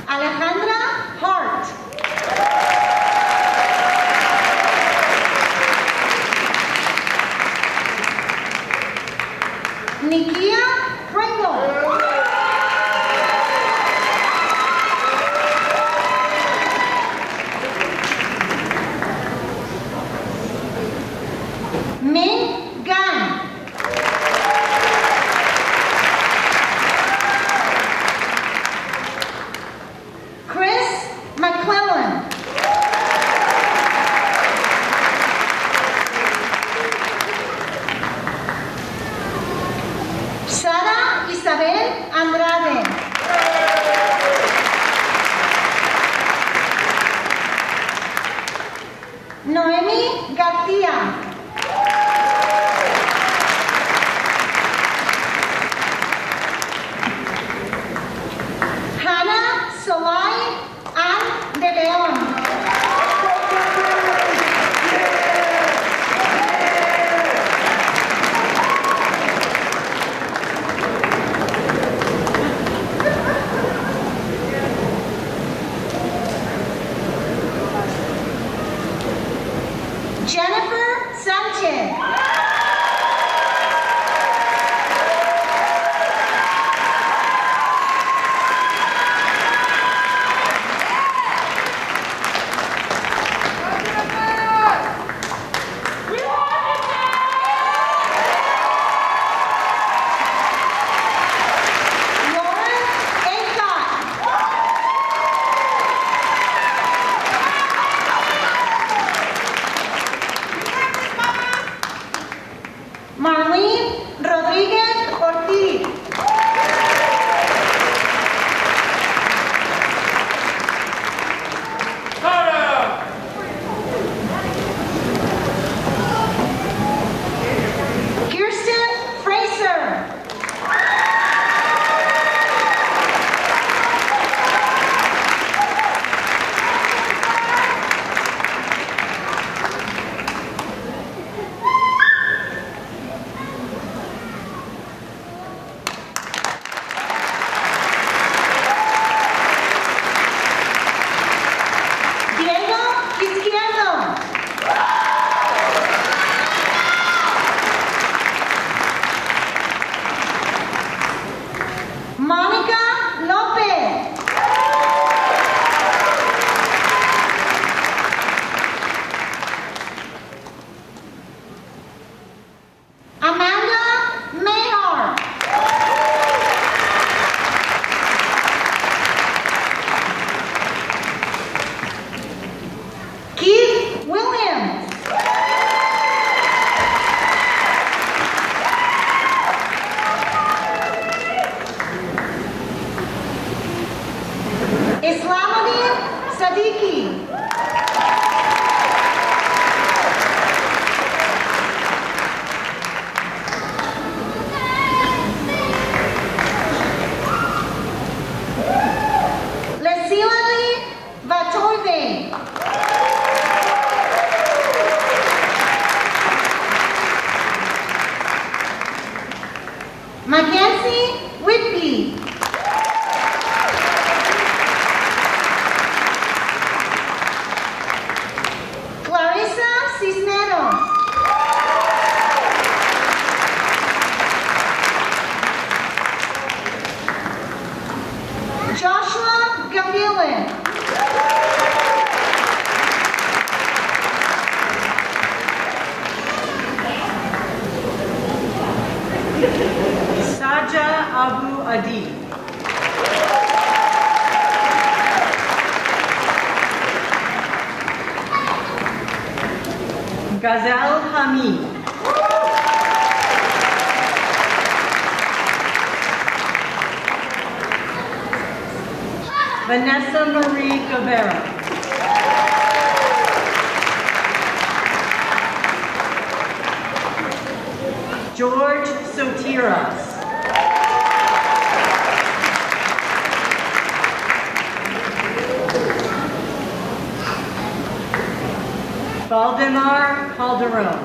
Alejandra Hart. Nikia Pringle. Noemi Garcia. Hannah Solay Ann de Leon. Jennifer Sanchez. Marlene Rodriguez Ortiz. Kirsten Fraser. Diego Izquierdo. Mónica López. Amanda Mayar. Keith Williams. Islamuddin Siddiqui. Leslie Vatorve. Mackenzie Whitby. Clarissa Cisneros. Joshua Gavilan. Saja Abu Adi. Ghazel Hamid. Vanessa Marie Guevara. George Sotiras. Valdemar Calderon.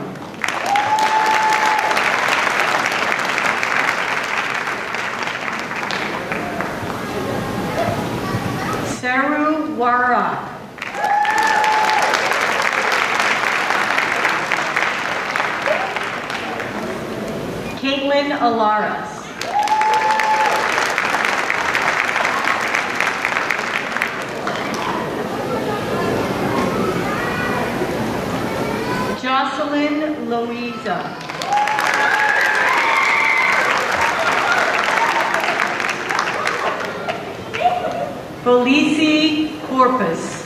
Saru Warak. Caitlin Alaras. Jocelyn Louisa. Felicie Corpus.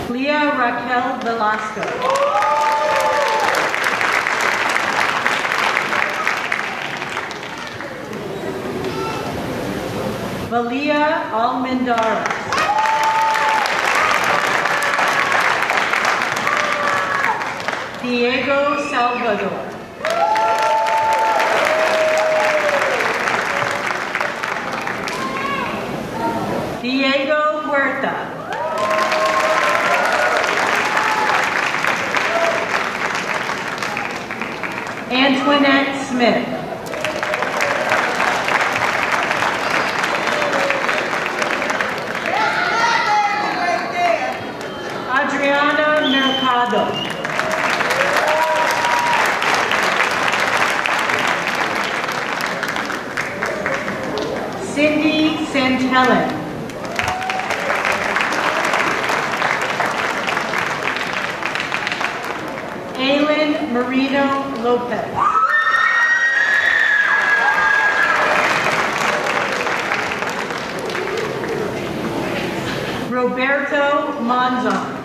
Leah Raquel Velasco. Valia Almendares. Diego Salvador. Diego Huerta. Antoinette Smith. Adriana Mercado. Cindy Santellan. Aylin Marino Lopez. Roberto Monzon.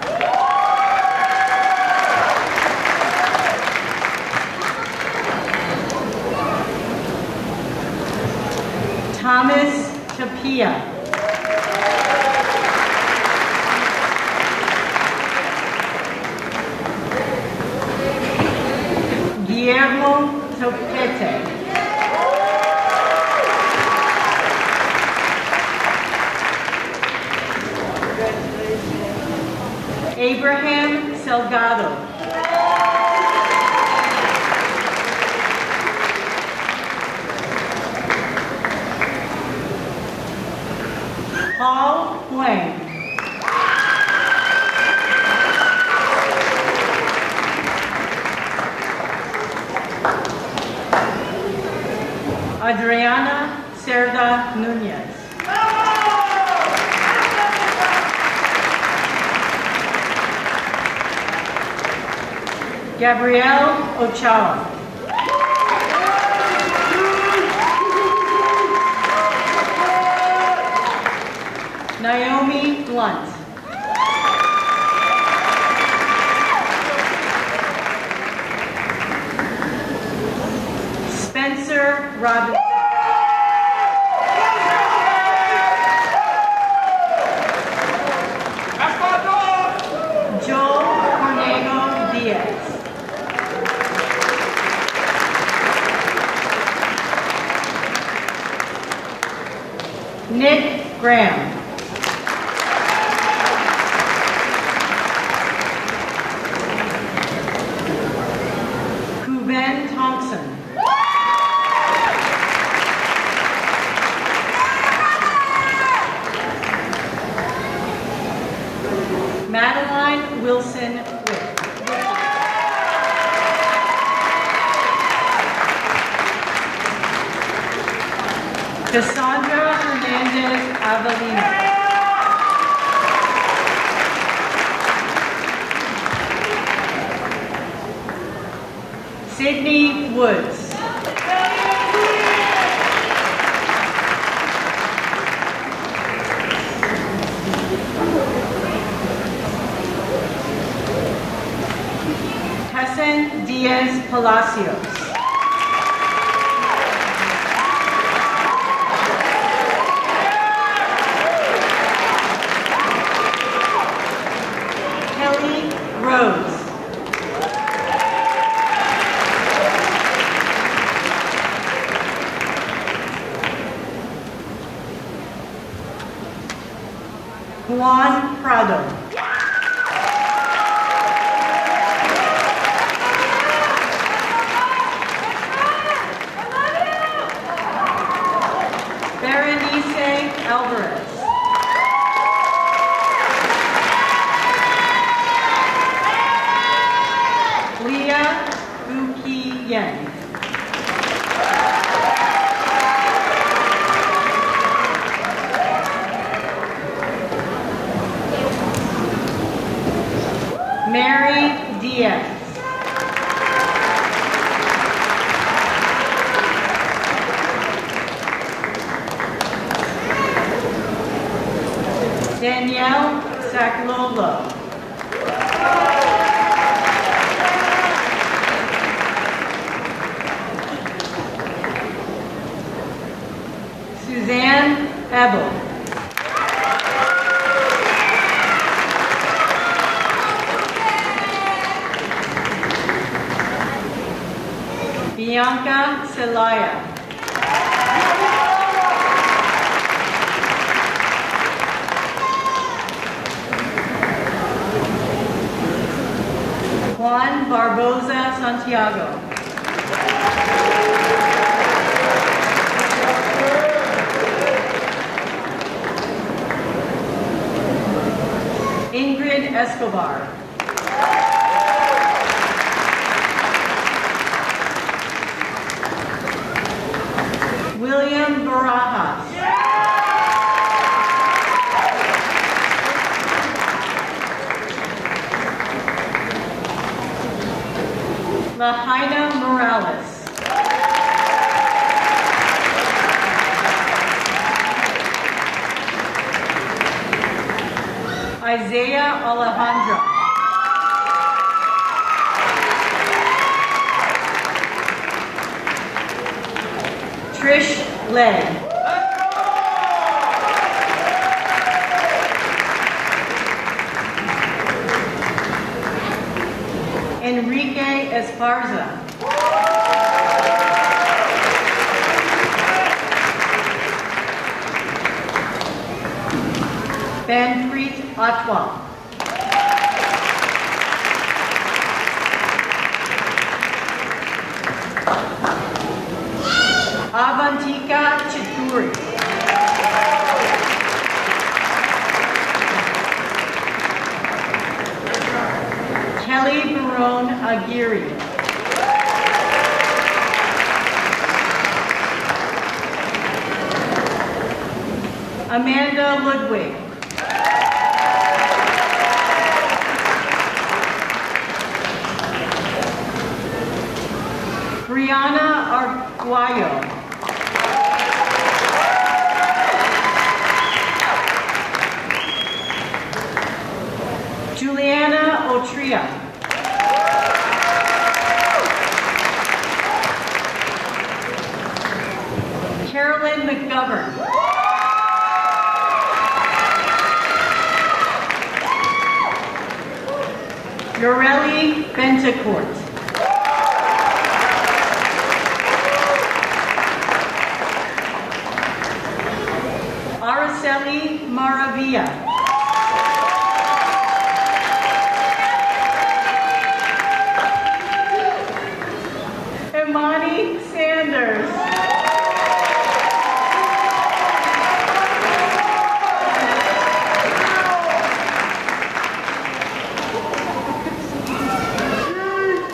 Thomas Tapia. Guillermo Topete. Abraham Salgado. Paul Huang. Adriana Cerda Nunez. Gabrielle Ochoa. Naomi Blunt. Spencer Robinson. Joel Cornego Diaz. Nick Graham. Kuben Thompson. Madeline Wilson Witt. Cassandra Hernandez Avelino. Sydney Woods. Tessin Diaz Palacios. Kelly Rose. Juan Prado. Berenice Alvarez. Leah Uki Yen. Mary Diaz. Danielle Saklolo. Suzanne Abel. Bianca Celaya. Juan Barboza Santiago. Ingrid Escobar. William Barajas. Lahaina Morales. Isaiah Alejandro. Trish Lay. Enrique Esparza. Benpreet Atwal. Avantika Chituri. Kelly Barone Aguirre. Amanda Ludwig. Brianna Arguayo. Juliana Otria. Carolyn McGovern. Yoreli Bentecourt. Araceli Maravilla. Imani Sanders.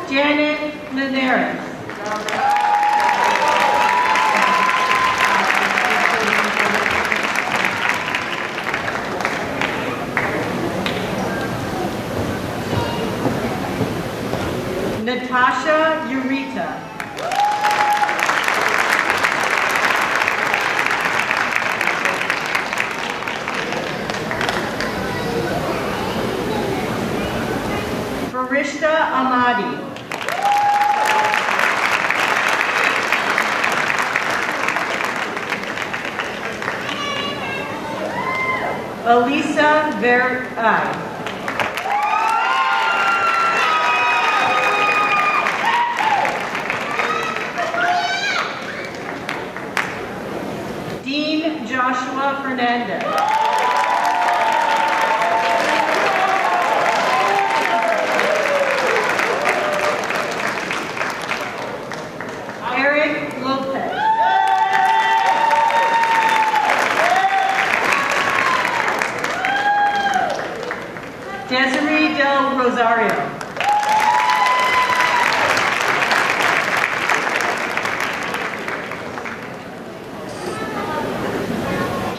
Janet Linares. Natasha Urita. Farishta Ahmadi. Elisa Verai. Dean Joshua Fernandez. Eric Lopez. Desiree Del Rosario.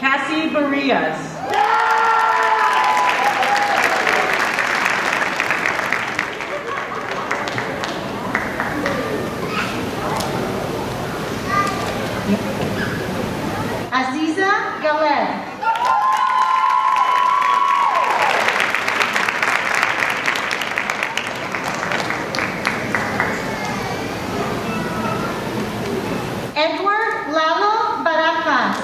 Cassie Barrias. Aziza Galed. Edward Lalo Barajas.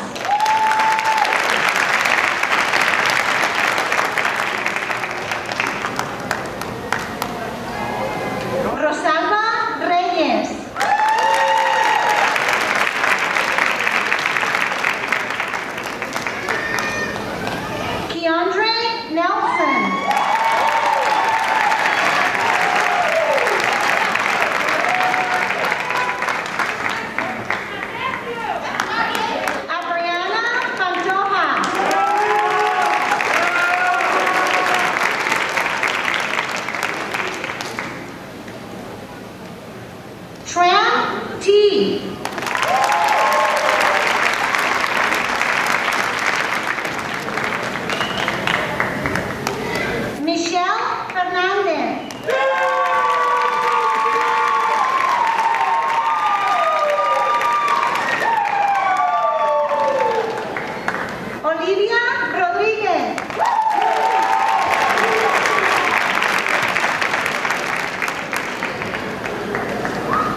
Olivia Rodriguez.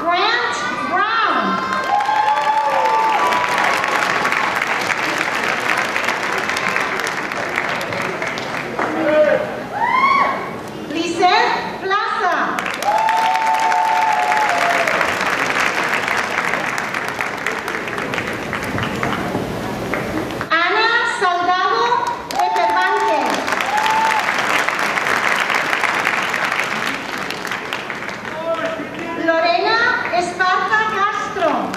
Grant Brown. Lisette Plaza. Ana Salgado de Cervantes. Lorena Esparta Castro.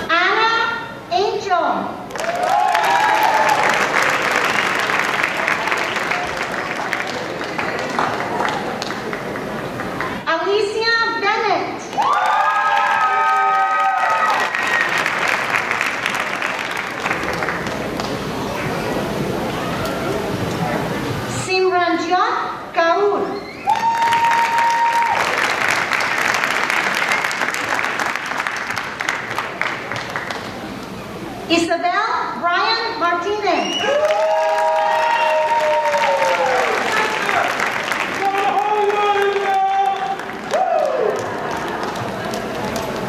Ana Angel. Alicia Bennett. Simranjot Kaur. Isabel Brian Martinez.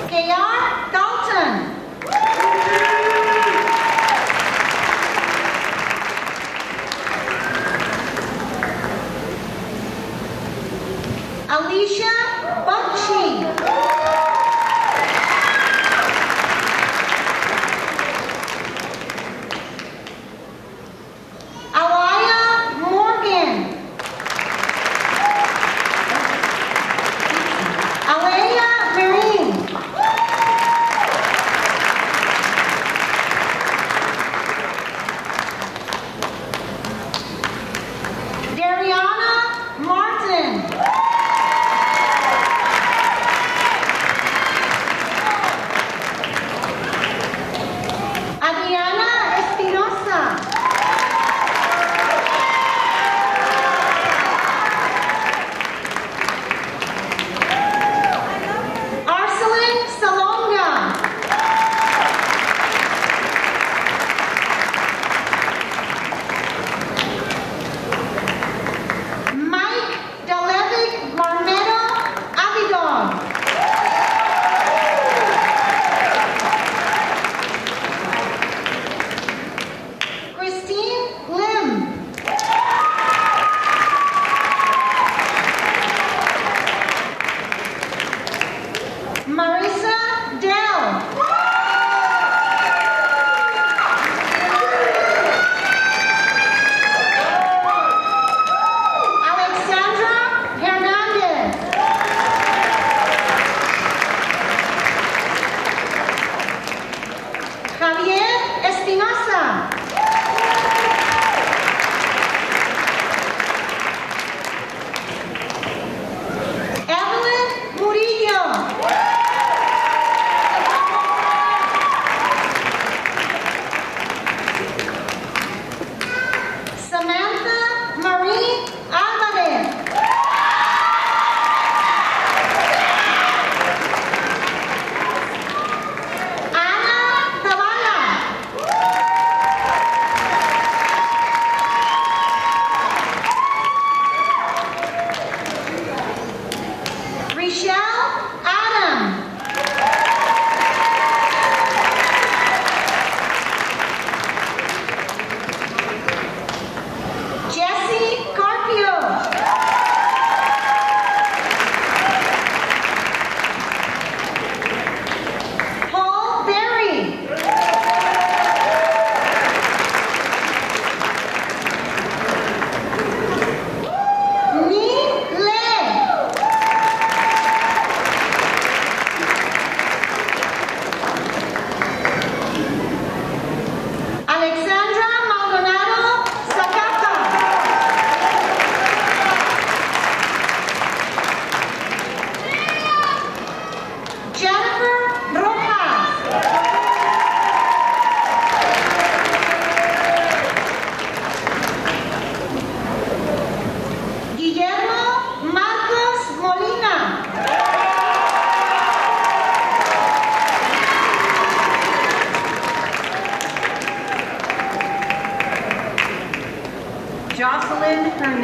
K.R. Dalton. Alicia Bakshi. Alaya Morgan. Alea Marine. Dariana Martin. Adriana Espinosa. Arcelin Salonga. Mike Delevic Marmedo Abidon. Christine Lim. Marissa Dell. Alexandra Hernandez. Javier Espinosa. Evelyn Murillo. Samantha Marie Alvarez. Ana Zavala. Rochelle Adam. Jesse Carpio. Paul Berry. Ni Le.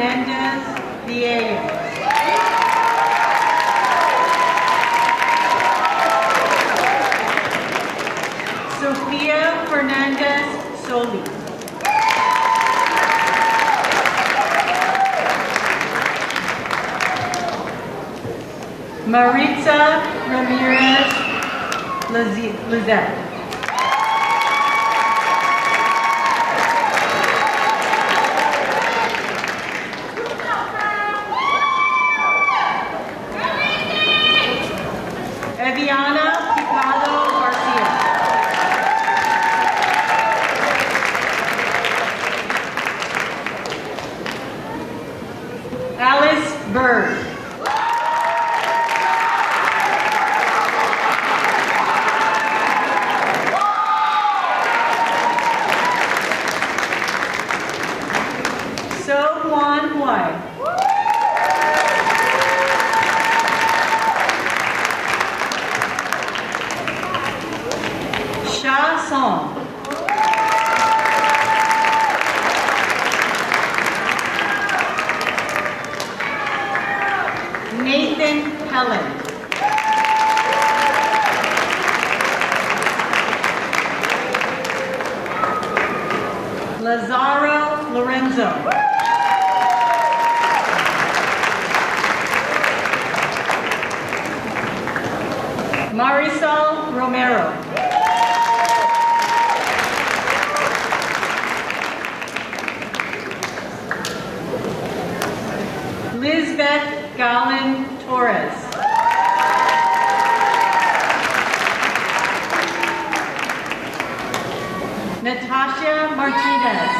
Menendez Villegas. Sofia Fernandez Soli. Maritza Ramirez Lizette. Eviana Picado Garcia. Alice Bird. So Juan Huay. Sha Song. Nathan Helen. Lazaro Lorenzo. Marisol Romero. Lizbeth Gallin Torres. Natasha Martinez.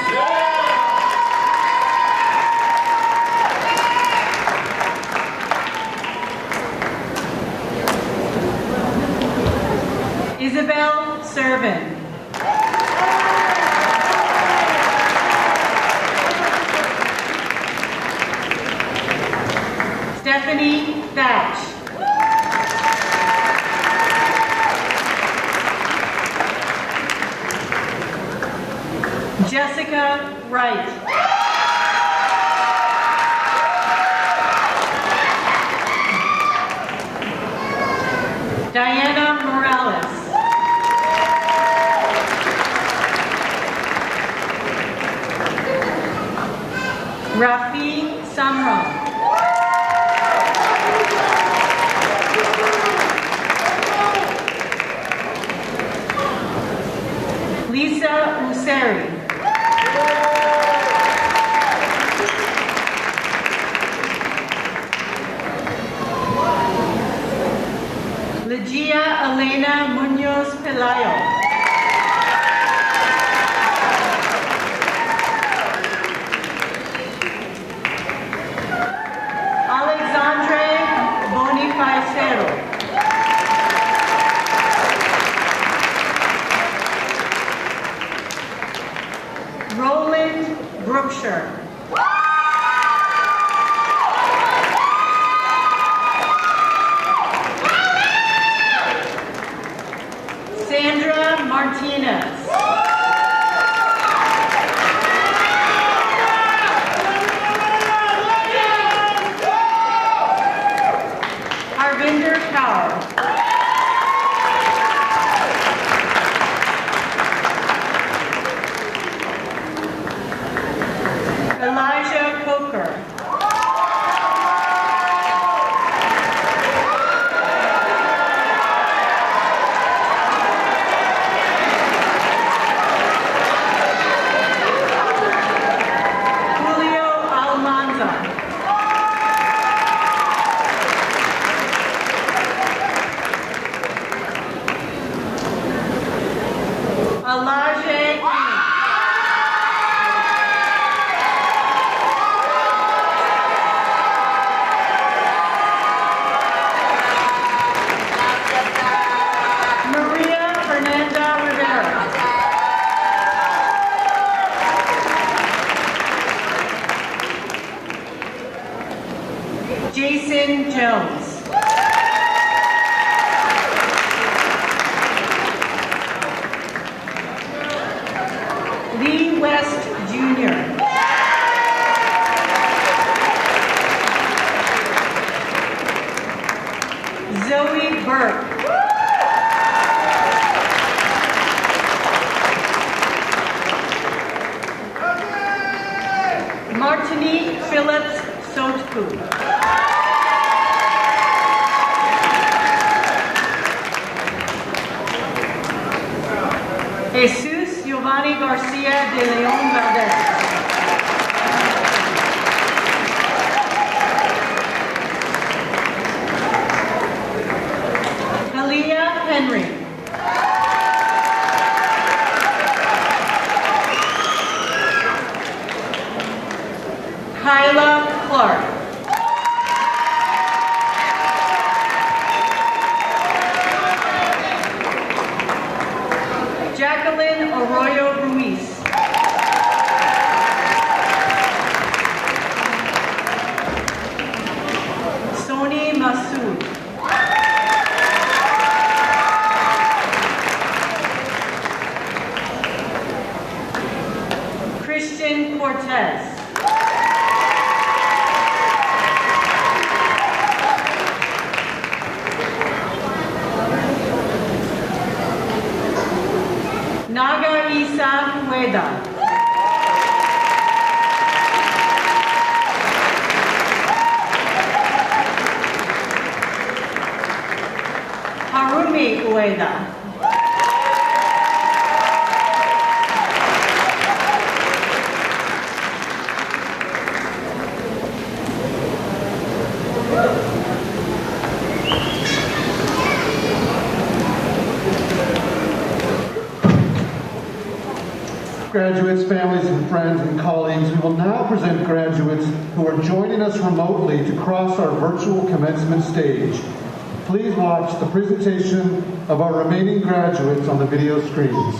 Isabel Servin. Stephanie Thatch. Jessica Wright. Diana Morales. Rafi Samron. Lisa Useri. Ligia Elena Munoz Pelayo. Alexandre Bonifacio. Roland Brookshire. Sandra Martinez. Harvinder Kaur. Elijah Coker. Julio Almanza. Alaje King. Zoe Burke. Martinique Phillips Sotku. Jesus Giovanni Garcia de Leon Valdez. Aaliyah Henry. Kyla Clark. Jacqueline Arroyo Ruiz. Sony Masood. Christian Cortez. Naga Isa Hueda. Harumi Ueda. Graduates, families, and friends and colleagues, we will now present graduates who are joining us remotely to cross our virtual commencement stage. Please watch the presentation of our remaining graduates on the video screens.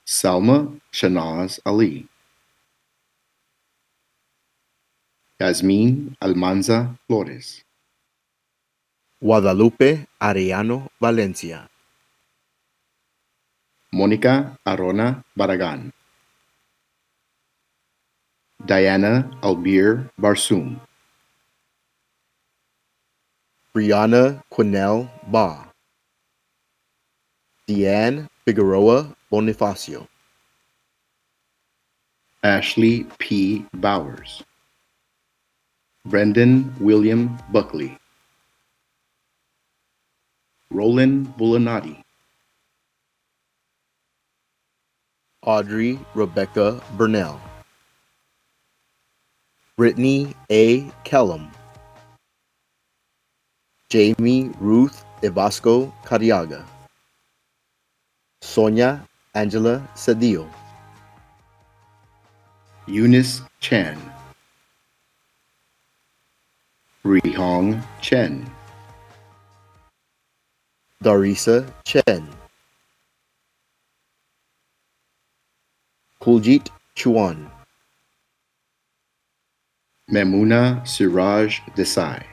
Salma Shanaz Ali, Yasmin Almanza Flores, Guadalupe Arellano Valencia, Mónica Arona Barragan, Diana Albir Barsum, Brianna Quinnell Ba, Deanne Figueroa Bonifacio, Ashley P. Bowers, Brendan William Buckley, Roland Bulanati, Audrey Rebecca Burnell, Brittany A. Kellum, Jamie Ruth Evasco Cariaga, Sonia Angela Cedillo, Eunice Chan, Rihong Chen, Darisa Chen, Kuljit Chuan, Memuna Siraj Desai,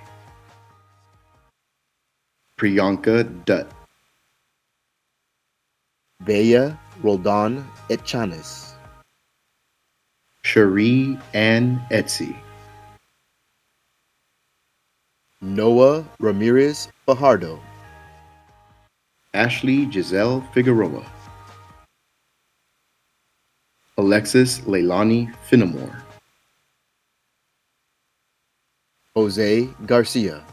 Priyanka Dutt, Bea Roldan Etchanis, Cherie Ann Etsy, Noah Ramirez Fajardo, Ashley Giselle Figueroa, Alexis Leilani Finamore, Jose Garcia,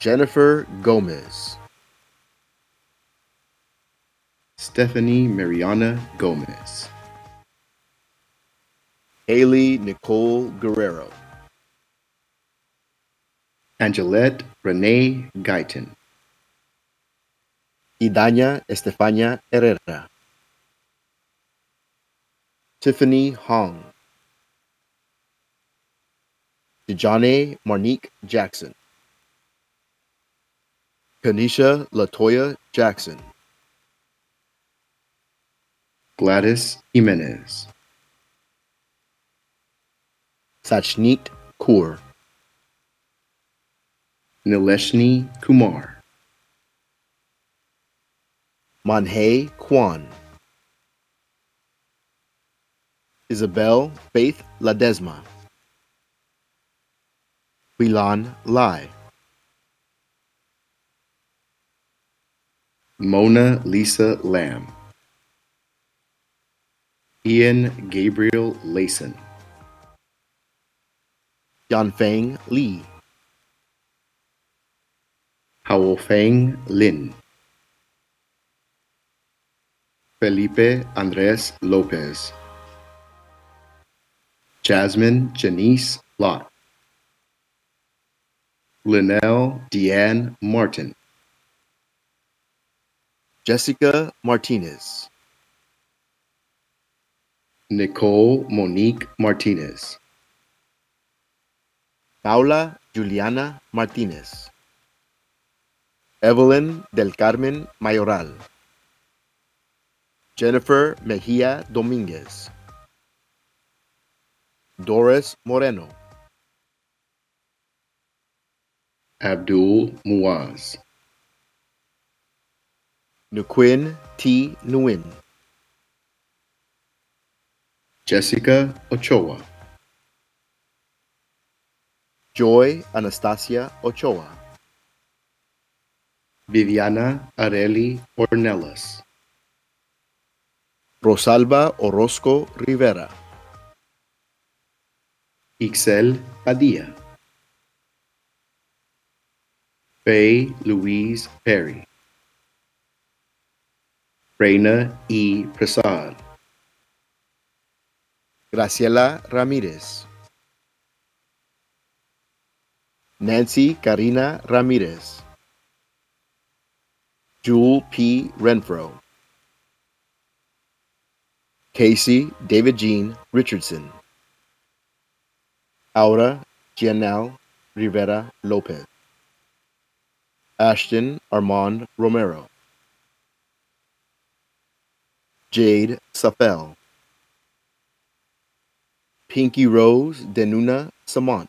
Jennifer Gomez, Stephanie Mariana Gomez, Haley Nicole Guerrero, Angelette Renee Guyton, Idaña Estefania Herrera, Tiffany Hong, Dejane Marnique Jackson, Kanisha Latoya Jackson, Gladys Jimenez, Sachneet Kaur, Nileshni Kumar, Manhei Kwan, Isabel Faith Ladesma, Wilan Lai, Mona Lisa Lamb, Ian Gabriel Layson, Yanfeng Li, Haofeng Lin, Felipe Andres Lopez, Jasmine Janice Lott, Linnell Deanne Martin, Jessica Martinez, Nicole Monique Martinez, Paula Juliana Martinez, Evelyn del Carmen Mayoral, Jennifer Mejia Dominguez, Doris Moreno, Abdul Muaz, Nuquin T. Nguyen, Jessica Ochoa, Joy Anastasia Ochoa, Viviana Areli Ornelas, Rosalba Orozco Rivera, Ixel Padilla, Faye Louise Perry, Reina E. Prasad, Graciela Ramírez, Nancy Karina Ramírez, Jewel P. Renfro, Casey David Jean Richardson, Aura Gianal Rivera Lopez, Ashton Armand Romero, Jade Safel, Pinky Rose Denuna Samont,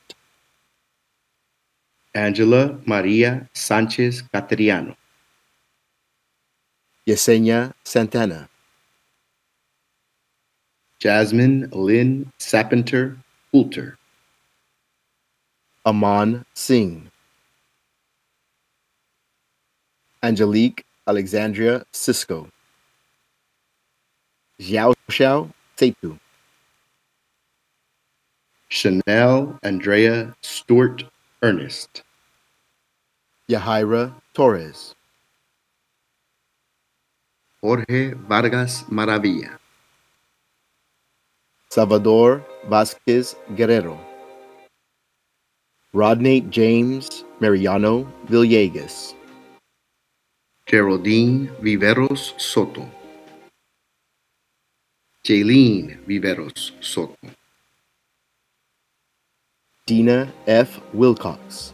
Angela Maria Sanchez Cateriano, Yesenia Santana, Jasmine Lynn Sapenter Poulter, Aman Singh, Angelique Alexandria Cisco, Xiao Xiao Seitu, Chanel Andrea Stewart Ernest, Yahaira Torres, Jorge Vargas Maravilla, Salvador Vasquez Guerrero, Rodney James Mariano Villegas, Geraldine Viveros Soto, Jaylene Viveros Soto, Dina F. Wilcox,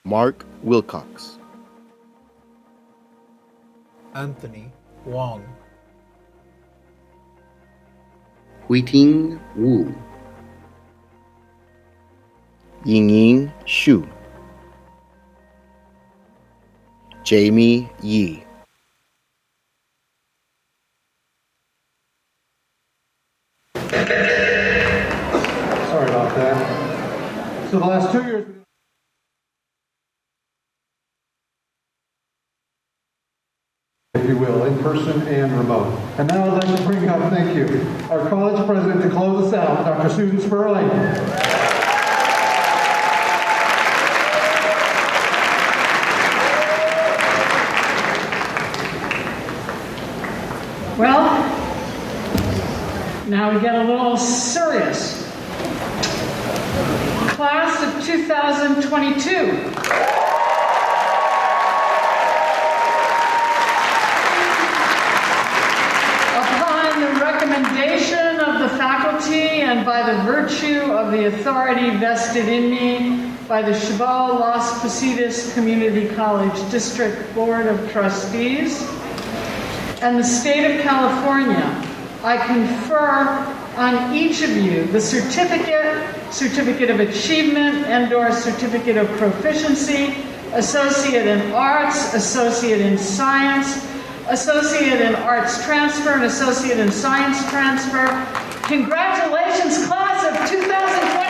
Mark Wilcox, Anthony Wong, Huiting Wu, Yingying Xu, Jamie Yi, Sorry about that. So the last 2 years, if you will, in person and remote. And now I'd like to bring up, thank you, our college president to close us out, Dr. Susan Sperling. Well, now we get a little serious. Class of 2022. Upon the recommendation of the faculty and by the virtue of the authority vested in me, by the Chabot Las Positas Community College District Board of Trustees and the State of California, I confer on each of you the certificate of achievement and/or certificate of proficiency, associate in arts, associate in science, associate in arts transfer, and associate in science transfer. Congratulations, class of 2022!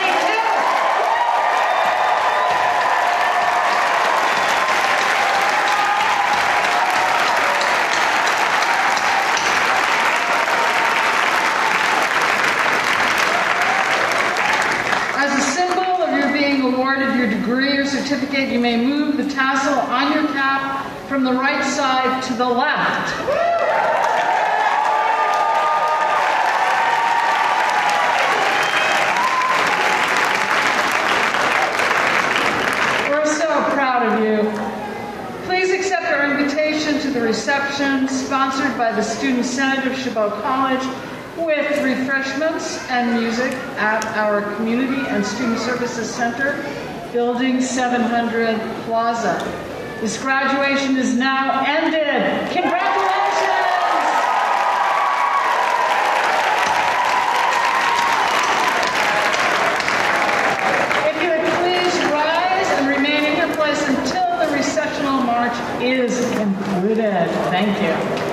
As a symbol of your being awarded your degree or certificate, you may move the tassel on your cap from the right side to the left. We're so proud of you. Please accept our invitation to the reception sponsored by the Student Senate of Chabot College with refreshments and music at our Community and Student Services Center, Building 700 Plaza. This graduation is now ended. Congratulations! If you would please rise and remain in your place until the recessional march is concluded. Thank you.